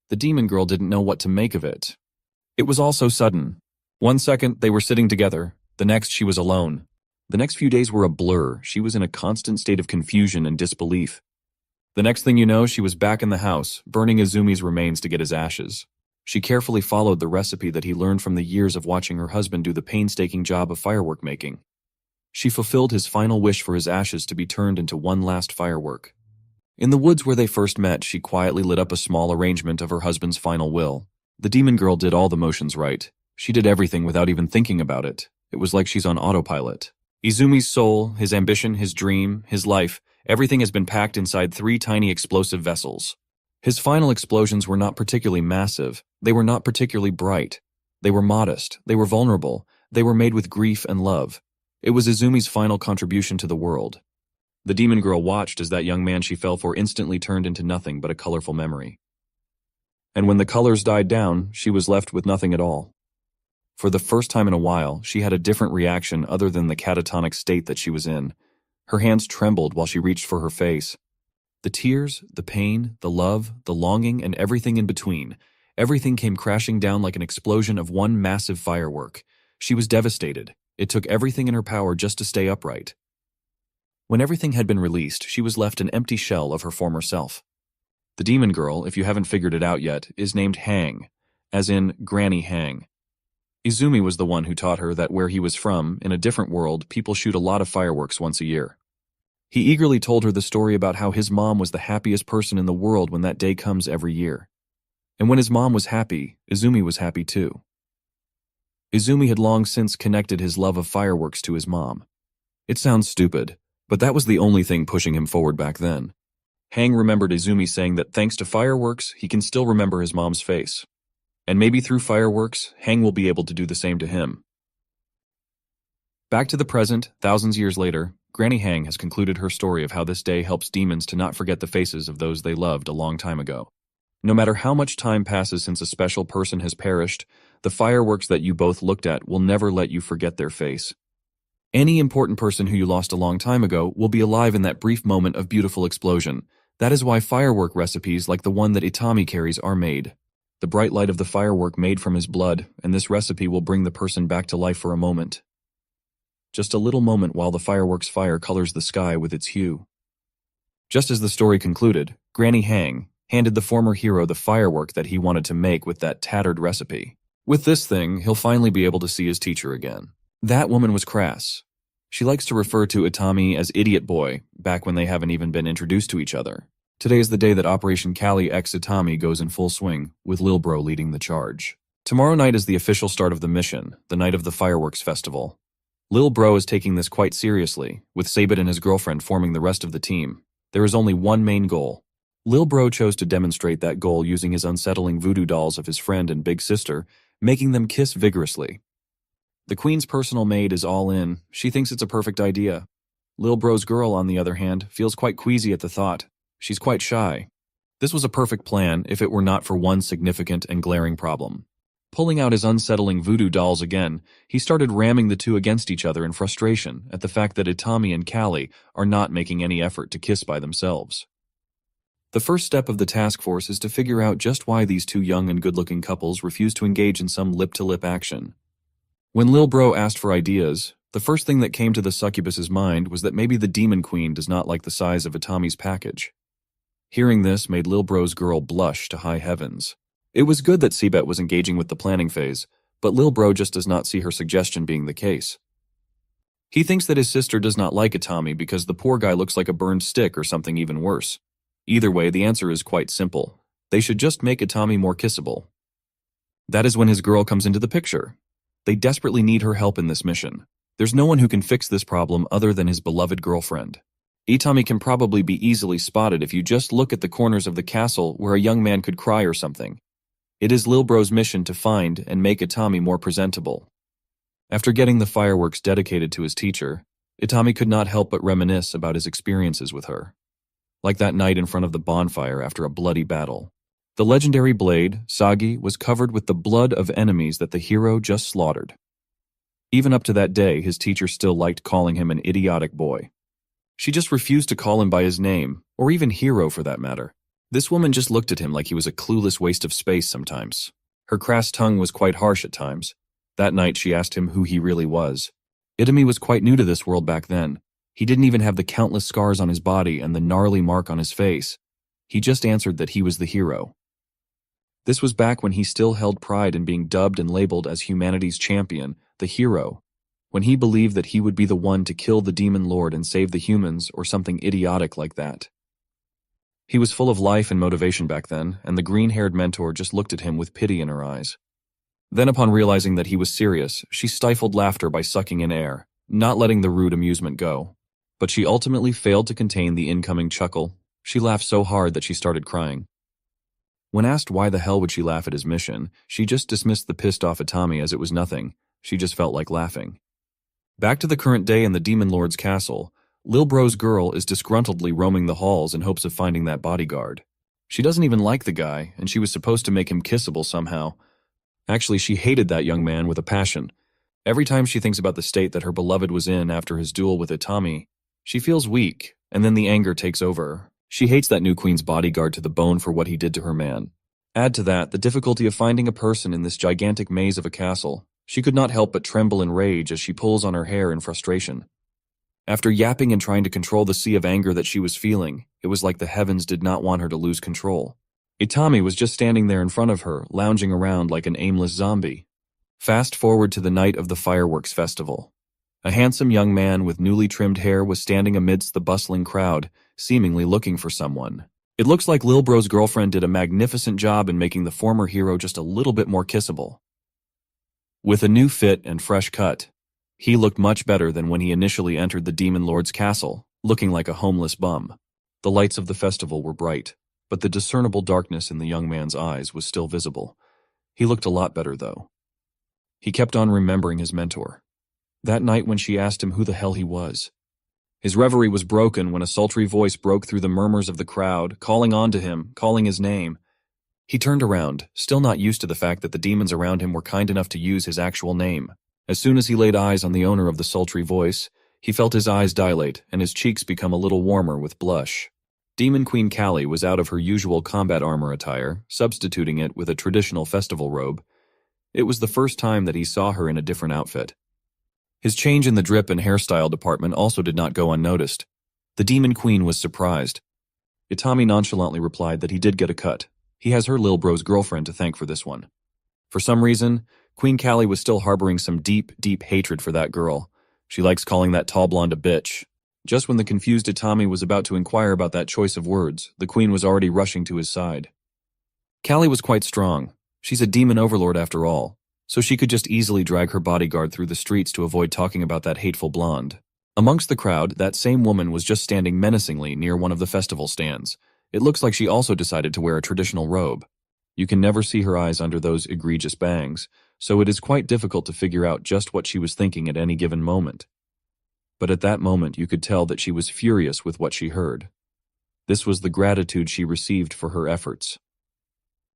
Speaker 1: The demon girl didn't know what to make of it. It was all so sudden. One second, they were sitting together. The next, she was alone. The next few days were a blur. She was in a constant state of confusion and disbelief. The next thing you know, she was back in the house, burning Izumi's remains to get his ashes. She carefully followed the recipe that he learned from the years of watching her husband do the painstaking job of firework making. She fulfilled his final wish for his ashes to be turned into one last firework. In the woods where they first met, she quietly lit up a small arrangement of her husband's final will. The demon girl did all the motions right. She did everything without even thinking about it. It was like she's on autopilot. Izumi's soul, his ambition, his dream, his life, everything has been packed inside 3 tiny explosive vessels. His final explosions were not particularly massive. They were not particularly bright. They were modest. They were vulnerable. They were made with grief and love. It was Izumi's final contribution to the world. The demon girl watched as that young man she fell for instantly turned into nothing but a colorful memory. And when the colors died down, she was left with nothing at all. For the first time in a while, she had a different reaction other than the catatonic state that she was in. Her hands trembled while she reached for her face. The tears, the pain, the love, the longing, and everything in between, everything came crashing down like an explosion of one massive firework. She was devastated. It took everything in her power just to stay upright. When everything had been released, she was left an empty shell of her former self. The demon girl, if you haven't figured it out yet, is named Hang, as in Granny Hang. Izumi was the one who taught her that where he was from, in a different world, people shoot a lot of fireworks once a year. He eagerly told her the story about how his mom was the happiest person in the world when that day comes every year. And when his mom was happy, Izumi was happy too. Izumi had long since connected his love of fireworks to his mom. It sounds stupid, but that was the only thing pushing him forward back then. Hang remembered Izumi saying that thanks to fireworks, he can still remember his mom's face. And maybe through fireworks, Hang will be able to do the same to him. Back to the present, thousands years later, Granny Hang has concluded her story of how this day helps demons to not forget the faces of those they loved a long time ago. No matter how much time passes since a special person has perished, the fireworks that you both looked at will never let you forget their face. Any important person who you lost a long time ago will be alive in that brief moment of beautiful explosion. That is why firework recipes like the one that Itami carries are made. The bright light of the firework made from his blood, and this recipe will bring the person back to life for a moment. Just a little moment while the fireworks' fire colors the sky with its hue. Just as the story concluded, Granny Hang, handed the former hero the firework that he wanted to make with that tattered recipe. With this thing, he'll finally be able to see his teacher again. That woman was crass. She likes to refer to Itami as Idiot Boy, back when they haven't even been introduced to each other. Today is the day that Operation Kali X Itami goes in full swing, with Lil Bro leading the charge. Tomorrow night is the official start of the mission, the night of the fireworks festival. Lil Bro is taking this quite seriously, with Sabit and his girlfriend forming the rest of the team. There is only one main goal. Lil Bro chose to demonstrate that goal using his unsettling voodoo dolls of his friend and big sister, making them kiss vigorously. The Queen's personal maid is all in. She thinks it's a perfect idea. Lil Bro's girl, on the other hand, feels quite queasy at the thought. She's quite shy. This was a perfect plan if it were not for one significant and glaring problem. Pulling out his unsettling voodoo dolls again, he started ramming the two against each other in frustration at the fact that Itami and Kali are not making any effort to kiss by themselves. The first step of the task force is to figure out just why these two young and good-looking couples refuse to engage in some lip-to-lip action. When Lil Bro asked for ideas, the first thing that came to the succubus's mind was that maybe the Demon Queen does not like the size of Itami's package. Hearing this made Lil Bro's girl blush to high heavens. It was good that Seabet was engaging with the planning phase, but Lil Bro just does not see her suggestion being the case. He thinks that his sister does not like Itami because the poor guy looks like a burned stick or something even worse. Either way, the answer is quite simple. They should just make Itami more kissable. That is when his girl comes into the picture. They desperately need her help in this mission. There's no one who can fix this problem other than his beloved girlfriend. Itami can probably be easily spotted if you just look at the corners of the castle where a young man could cry or something. It is Lil Bro's mission to find and make Itami more presentable. After getting the fireworks dedicated to his teacher, Itami could not help but reminisce about his experiences with her. Like that night in front of the bonfire after a bloody battle. The legendary blade, Sagi, was covered with the blood of enemies that the hero just slaughtered. Even up to that day, his teacher still liked calling him an idiotic boy. She just refused to call him by his name, or even hero for that matter. This woman just looked at him like he was a clueless waste of space sometimes. Her crass tongue was quite harsh at times. That night she asked him who he really was. Itami was quite new to this world back then. He didn't even have the countless scars on his body and the gnarly mark on his face. He just answered that he was the hero. This was back when he still held pride in being dubbed and labeled as humanity's champion, the hero, when he believed that he would be the one to kill the demon lord and save the humans or something idiotic like that. He was full of life and motivation back then, and the green-haired mentor just looked at him with pity in her eyes. Then upon realizing that he was serious, she stifled laughter by sucking in air, not letting the rude amusement go. But she ultimately failed to contain the incoming chuckle. She laughed so hard that she started crying. When asked why the hell would she laugh at his mission, she just dismissed the pissed-off Itami as it was nothing. She just felt like laughing. Back to the current day in the Demon Lord's castle, Lil Bro's girl is disgruntledly roaming the halls in hopes of finding that bodyguard. She doesn't even like the guy, and she was supposed to make him kissable somehow. Actually, she hated that young man with a passion. Every time she thinks about the state that her beloved was in after his duel with Itami, she feels weak, and then the anger takes over. She hates that new queen's bodyguard to the bone for what he did to her man. Add to that the difficulty of finding a person in this gigantic maze of a castle. She could not help but tremble in rage as she pulls on her hair in frustration. After yapping and trying to control the sea of anger that she was feeling, it was like the heavens did not want her to lose control. Itami was just standing there in front of her, lounging around like an aimless zombie. Fast forward to the night of the fireworks festival. A handsome young man with newly trimmed hair was standing amidst the bustling crowd, seemingly looking for someone. It looks like Lil Bro's girlfriend did a magnificent job in making the former hero just a little bit more kissable. With a new fit and fresh cut, he looked much better than when he initially entered the Demon Lord's castle, looking like a homeless bum. The lights of the festival were bright, but the discernible darkness in the young man's eyes was still visible. He looked a lot better, though. He kept on remembering his mentor. That night when she asked him who the hell he was. His reverie was broken when a sultry voice broke through the murmurs of the crowd, calling on to him, calling his name. He turned around, still not used to the fact that the demons around him were kind enough to use his actual name. As soon as he laid eyes on the owner of the sultry voice, he felt his eyes dilate and his cheeks become a little warmer with blush. Demon Queen Kali was out of her usual combat armor attire, substituting it with a traditional festival robe. It was the first time that he saw her in a different outfit. His change in the drip and hairstyle department also did not go unnoticed. The Demon Queen was surprised. Itami nonchalantly replied that he did get a cut. He has her lil bro's girlfriend to thank for this one. For some reason, Queen Callie was still harboring some deep, deep hatred for that girl. She likes calling that tall blonde a bitch. Just when the confused Itami was about to inquire about that choice of words, the queen was already rushing to his side. Callie was quite strong. She's a demon overlord after all, so she could just easily drag her bodyguard through the streets to avoid talking about that hateful blonde. Amongst the crowd, that same woman was just standing menacingly near one of the festival stands. It looks like she also decided to wear a traditional robe. You can never see her eyes under those egregious bangs, so it is quite difficult to figure out just what she was thinking at any given moment. But at that moment you could tell that she was furious with what she heard. This was the gratitude she received for her efforts.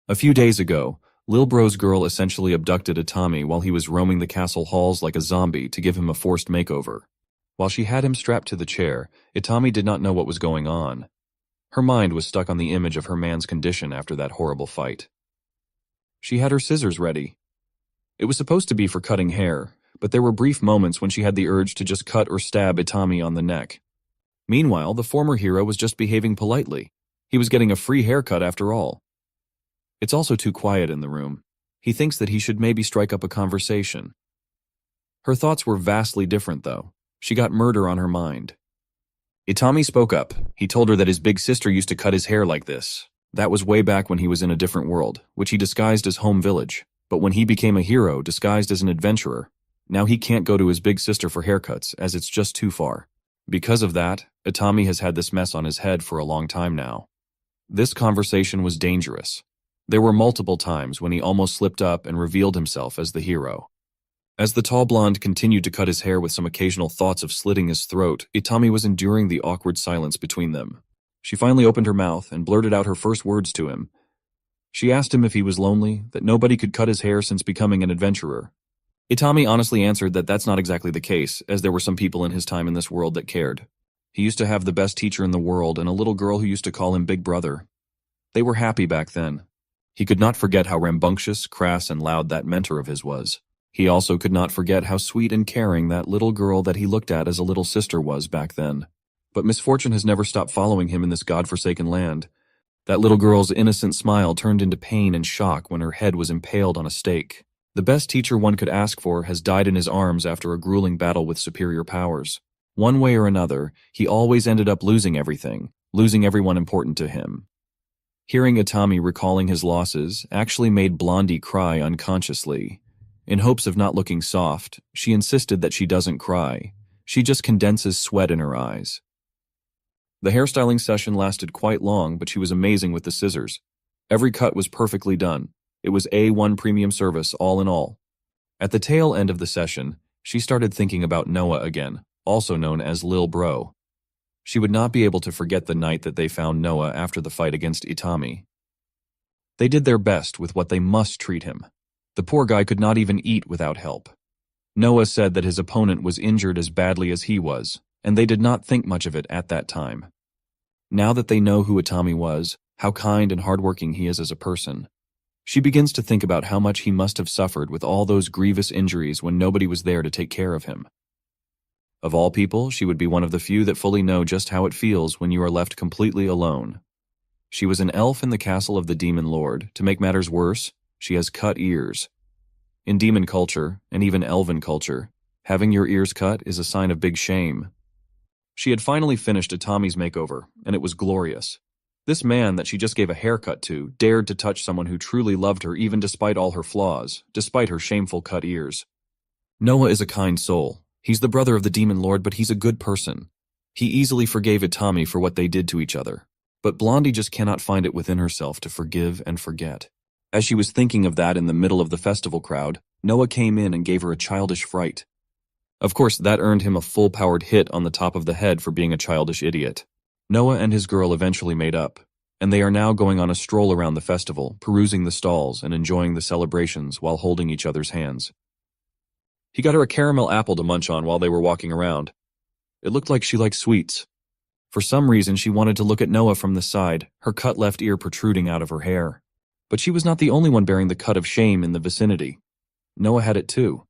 Speaker 1: A few days ago, Lil Bro's girl essentially abducted Itami while he was roaming the castle halls like a zombie to give him a forced makeover. While she had him strapped to the chair, Itami did not know what was going on. Her mind was stuck on the image of her man's condition after that horrible fight. She had her scissors ready. It was supposed to be for cutting hair, but there were brief moments when she had the urge to just cut or stab Itami on the neck. Meanwhile, the former hero was just behaving politely. He was getting a free haircut after all. It's also too quiet in the room. He thinks that he should maybe strike up a conversation. Her thoughts were vastly different, though. She got murder on her mind. Itami spoke up. He told her that his big sister used to cut his hair like this. That was way back when he was in a different world, which he disguised as home village. But when he became a hero, disguised as an adventurer, now he can't go to his big sister for haircuts, as it's just too far. Because of that, Itami has had this mess on his head for a long time now. This conversation was dangerous. There were multiple times when he almost slipped up and revealed himself as the hero. As the tall blonde continued to cut his hair with some occasional thoughts of slitting his throat, Itami was enduring the awkward silence between them. She finally opened her mouth and blurted out her first words to him. She asked him if he was lonely, that nobody could cut his hair since becoming an adventurer. Itami honestly answered that that's not exactly the case, as there were some people in his time in this world that cared. He used to have the best teacher in the world and a little girl who used to call him Big Brother. They were happy back then. He could not forget how rambunctious, crass, and loud that mentor of his was. He also could not forget how sweet and caring that little girl that he looked at as a little sister was back then. But misfortune has never stopped following him in this godforsaken land. That little girl's innocent smile turned into pain and shock when her head was impaled on a stake. The best teacher one could ask for has died in his arms after a grueling battle with superior powers. One way or another, he always ended up losing everything, losing everyone important to him. Hearing Itami recalling his losses actually made Blondie cry unconsciously. In hopes of not looking soft, she insisted that she doesn't cry. She just condenses sweat in her eyes. The hairstyling session lasted quite long, but she was amazing with the scissors. Every cut was perfectly done. It was A1 premium service all in all. At the tail end of the session, she started thinking about Noah again, also known as Lil Bro. She would not be able to forget the night that they found Noah after the fight against Itami. They did their best with what they must treat him. The poor guy could not even eat without help. Noah said that his opponent was injured as badly as he was, and they did not think much of it at that time. Now that they know who Itami was, how kind and hardworking he is as a person, she begins to think about how much he must have suffered with all those grievous injuries when nobody was there to take care of him. Of all people, she would be one of the few that fully know just how it feels when you are left completely alone. She was an elf in the castle of the demon lord. To make matters worse, she has cut ears. In demon culture, and even elven culture, having your ears cut is a sign of big shame. She had finally finished Itami's makeover, and it was glorious. This man that she just gave a haircut to dared to touch someone who truly loved her even despite all her flaws, despite her shameful cut ears. Noah is a kind soul. He's the brother of the demon lord, but he's a good person. He easily forgave Itami for what they did to each other. But Blondie just cannot find it within herself to forgive and forget. As she was thinking of that in the middle of the festival crowd, Noah came in and gave her a childish fright. Of course, that earned him a full-powered hit on the top of the head for being a childish idiot. Noah and his girl eventually made up, and they are now going on a stroll around the festival, perusing the stalls and enjoying the celebrations while holding each other's hands. He got her a caramel apple to munch on while they were walking around. It looked like she liked sweets. For some reason, she wanted to look at Noah from the side, her cut left ear protruding out of her hair. But she was not the only one bearing the cut of shame in the vicinity. Noah had it too.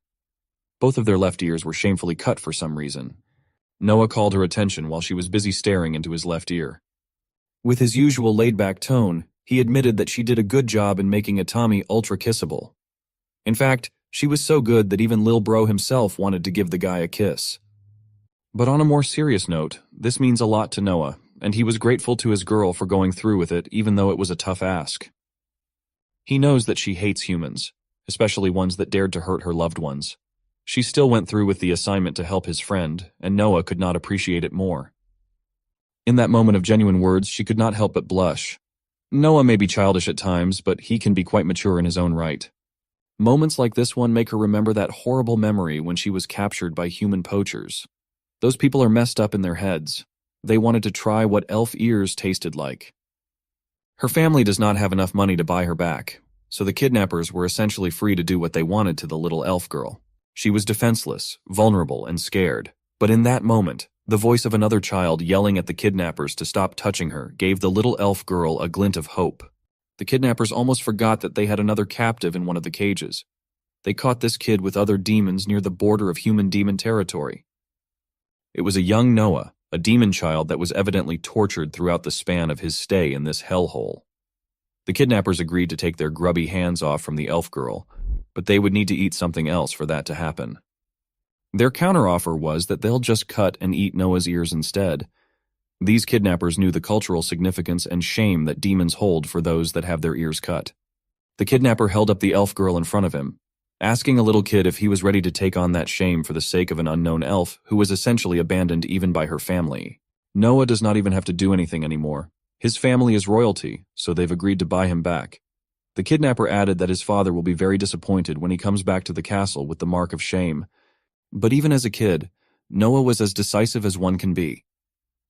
Speaker 1: Both of their left ears were shamefully cut for some reason. Noah called her attention while she was busy staring into his left ear. With his usual laid-back tone, he admitted that she did a good job in making Itami ultra-kissable. In fact, she was so good that even Lil Bro himself wanted to give the guy a kiss. But on a more serious note, this means a lot to Noah, and he was grateful to his girl for going through with it even though it was a tough ask. He knows that she hates humans, especially ones that dared to hurt her loved ones. She still went through with the assignment to help his friend, and Noah could not appreciate it more. In that moment of genuine words, she could not help but blush. Noah may be childish at times, but he can be quite mature in his own right. Moments like this one make her remember that horrible memory when she was captured by human poachers. Those people are messed up in their heads. They wanted to try what elf ears tasted like. Her family does not have enough money to buy her back, so the kidnappers were essentially free to do what they wanted to the little elf girl. She was defenseless, vulnerable, and scared. But in that moment, the voice of another child yelling at the kidnappers to stop touching her gave the little elf girl a glint of hope. The kidnappers almost forgot that they had another captive in one of the cages. They caught this kid with other demons near the border of human-demon territory. It was a young Noah, a demon child that was evidently tortured throughout the span of his stay in this hellhole. The kidnappers agreed to take their grubby hands off from the elf girl, but they would need to eat something else for that to happen. Their counteroffer was that they'll just cut and eat Noah's ears instead. These kidnappers knew the cultural significance and shame that demons hold for those that have their ears cut. The kidnapper held up the elf girl in front of him, asking a little kid if he was ready to take on that shame for the sake of an unknown elf who was essentially abandoned even by her family. Noah does not even have to do anything anymore. His family is royalty, so they've agreed to buy him back. The kidnapper added that his father will be very disappointed when he comes back to the castle with the mark of shame. But even as a kid, Noah was as decisive as one can be.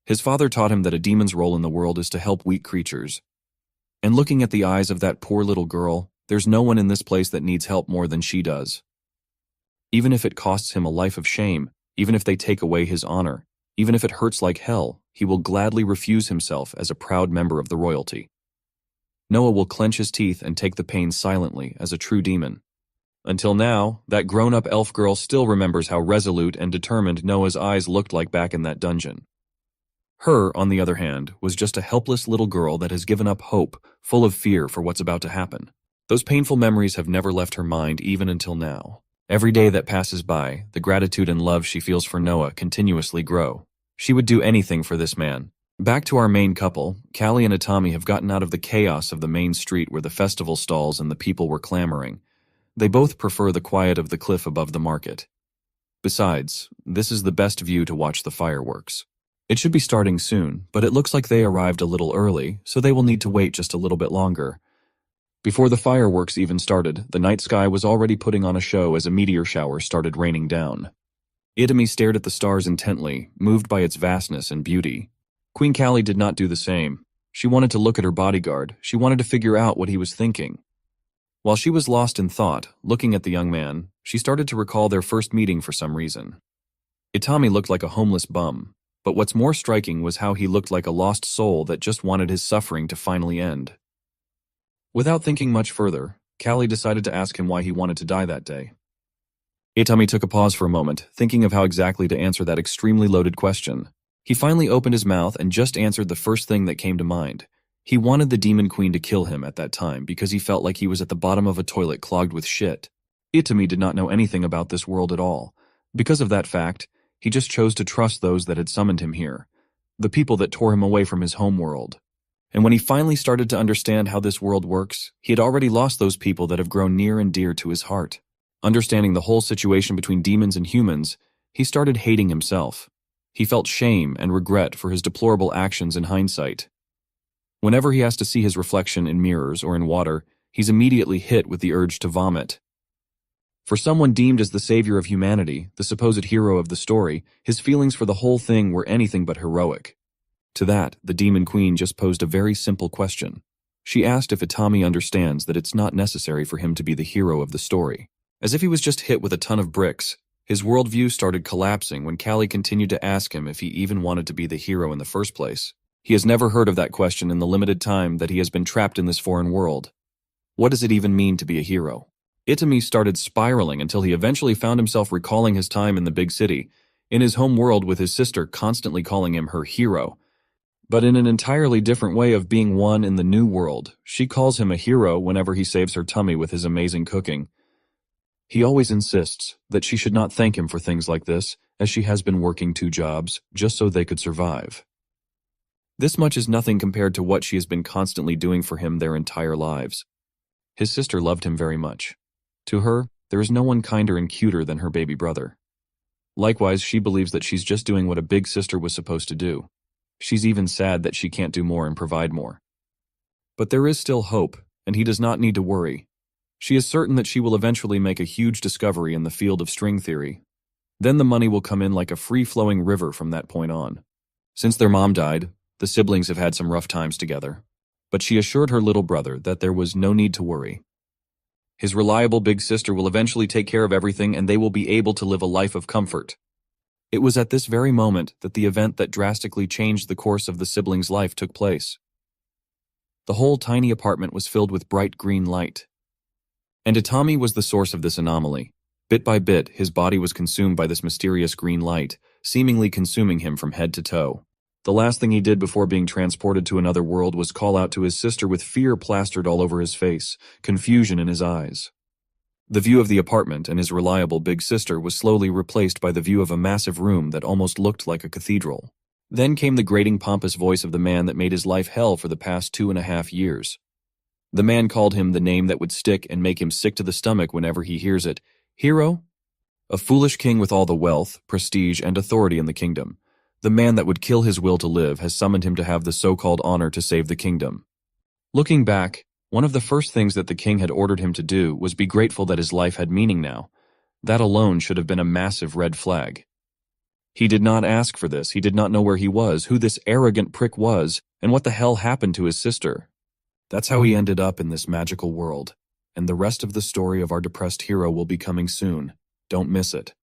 Speaker 1: His father taught him that a demon's role in the world is to help weak creatures. And looking at the eyes of that poor little girl, there's no one in this place that needs help more than she does. Even if it costs him a life of shame, even if they take away his honor, even if it hurts like hell, he will gladly refuse himself as a proud member of the royalty. Noah will clench his teeth and take the pain silently as a true demon. Until now, that grown-up elf girl still remembers how resolute and determined Noah's eyes looked like back in that dungeon. Her, on the other hand, was just a helpless little girl that has given up hope, full of fear for what's about to happen. Those painful memories have never left her mind even until now. Every day that passes by, the gratitude and love she feels for Noah continuously grow. She would do anything for this man. Back to our main couple, Callie and Itami have gotten out of the chaos of the main street where the festival stalls and the people were clamoring. They both prefer the quiet of the cliff above the market. Besides, this is the best view to watch the fireworks. It should be starting soon, but it looks like they arrived a little early, so they will need to wait just a little bit longer. Before the fireworks even started, the night sky was already putting on a show as a meteor shower started raining down. Itami stared at the stars intently, moved by its vastness and beauty. Queen Callie did not do the same. She wanted to look at her bodyguard. She wanted to figure out what he was thinking. While she was lost in thought, looking at the young man, she started to recall their first meeting for some reason. Itami looked like a homeless bum, but what's more striking was how he looked like a lost soul that just wanted his suffering to finally end. Without thinking much further, Callie decided to ask him why he wanted to die that day. Itami took a pause for a moment, thinking of how exactly to answer that extremely loaded question. He finally opened his mouth and just answered the first thing that came to mind. He wanted the Demon Queen to kill him at that time because he felt like he was at the bottom of a toilet clogged with shit. Itami did not know anything about this world at all. Because of that fact, he just chose to trust those that had summoned him here, the people that tore him away from his home world. And when he finally started to understand how this world works, he had already lost those people that have grown near and dear to his heart. Understanding the whole situation between demons and humans, he started hating himself. He felt shame and regret for his deplorable actions in hindsight. Whenever he has to see his reflection in mirrors or in water, he's immediately hit with the urge to vomit. For someone deemed as the savior of humanity, the supposed hero of the story, his feelings for the whole thing were anything but heroic. To that, the Demon Queen just posed a very simple question. She asked if Itami understands that it's not necessary for him to be the hero of the story. As if he was just hit with a ton of bricks, his worldview started collapsing when Callie continued to ask him if he even wanted to be the hero in the first place. He has never heard of that question in the limited time that he has been trapped in this foreign world. What does it even mean to be a hero? Itami started spiraling until he eventually found himself recalling his time in the big city, in his home world with his sister constantly calling him her hero. but in an entirely different way of being one in the new world. She calls him a hero whenever he saves her tummy with his amazing cooking. He always insists that she should not thank him for things like this, as she has been working 2 jobs just so they could survive. This much is nothing compared to what she has been constantly doing for him their entire lives. His sister loved him very much. To her, there is no one kinder and cuter than her baby brother. Likewise, she believes that she's just doing what a big sister was supposed to do. She's even sad that she can't do more and provide more. But there is still hope, and he does not need to worry. She is certain that she will eventually make a huge discovery in the field of string theory. Then the money will come in like a free-flowing river from that point on. Since their mom died, the siblings have had some rough times together. But she assured her little brother that there was no need to worry. His reliable big sister will eventually take care of everything and they will be able to live a life of comfort. It was at this very moment that the event that drastically changed the course of the siblings' life took place. The whole tiny apartment was filled with bright green light. And Itami was the source of this anomaly. Bit by bit, his body was consumed by this mysterious green light, seemingly consuming him from head to toe. The last thing he did before being transported to another world was call out to his sister with fear plastered all over his face, confusion in his eyes. The view of the apartment and his reliable big sister was slowly replaced by the view of a massive room that almost looked like a cathedral. Then came the grating pompous voice of the man that made his life hell for the past 2.5 years. The man called him the name that would stick and make him sick to the stomach whenever he hears it. Hero? A foolish king with all the wealth, prestige, and authority in the kingdom. The man that would kill his will to live has summoned him to have the so-called honor to save the kingdom. Looking back, one of the first things that the king had ordered him to do was be grateful that his life had meaning now. That alone should have been a massive red flag. He did not ask for this, he did not know where he was, who this arrogant prick was, and what the hell happened to his sister. That's how he ended up in this magical world, and the rest of the story of our depressed hero will be coming soon. Don't miss it.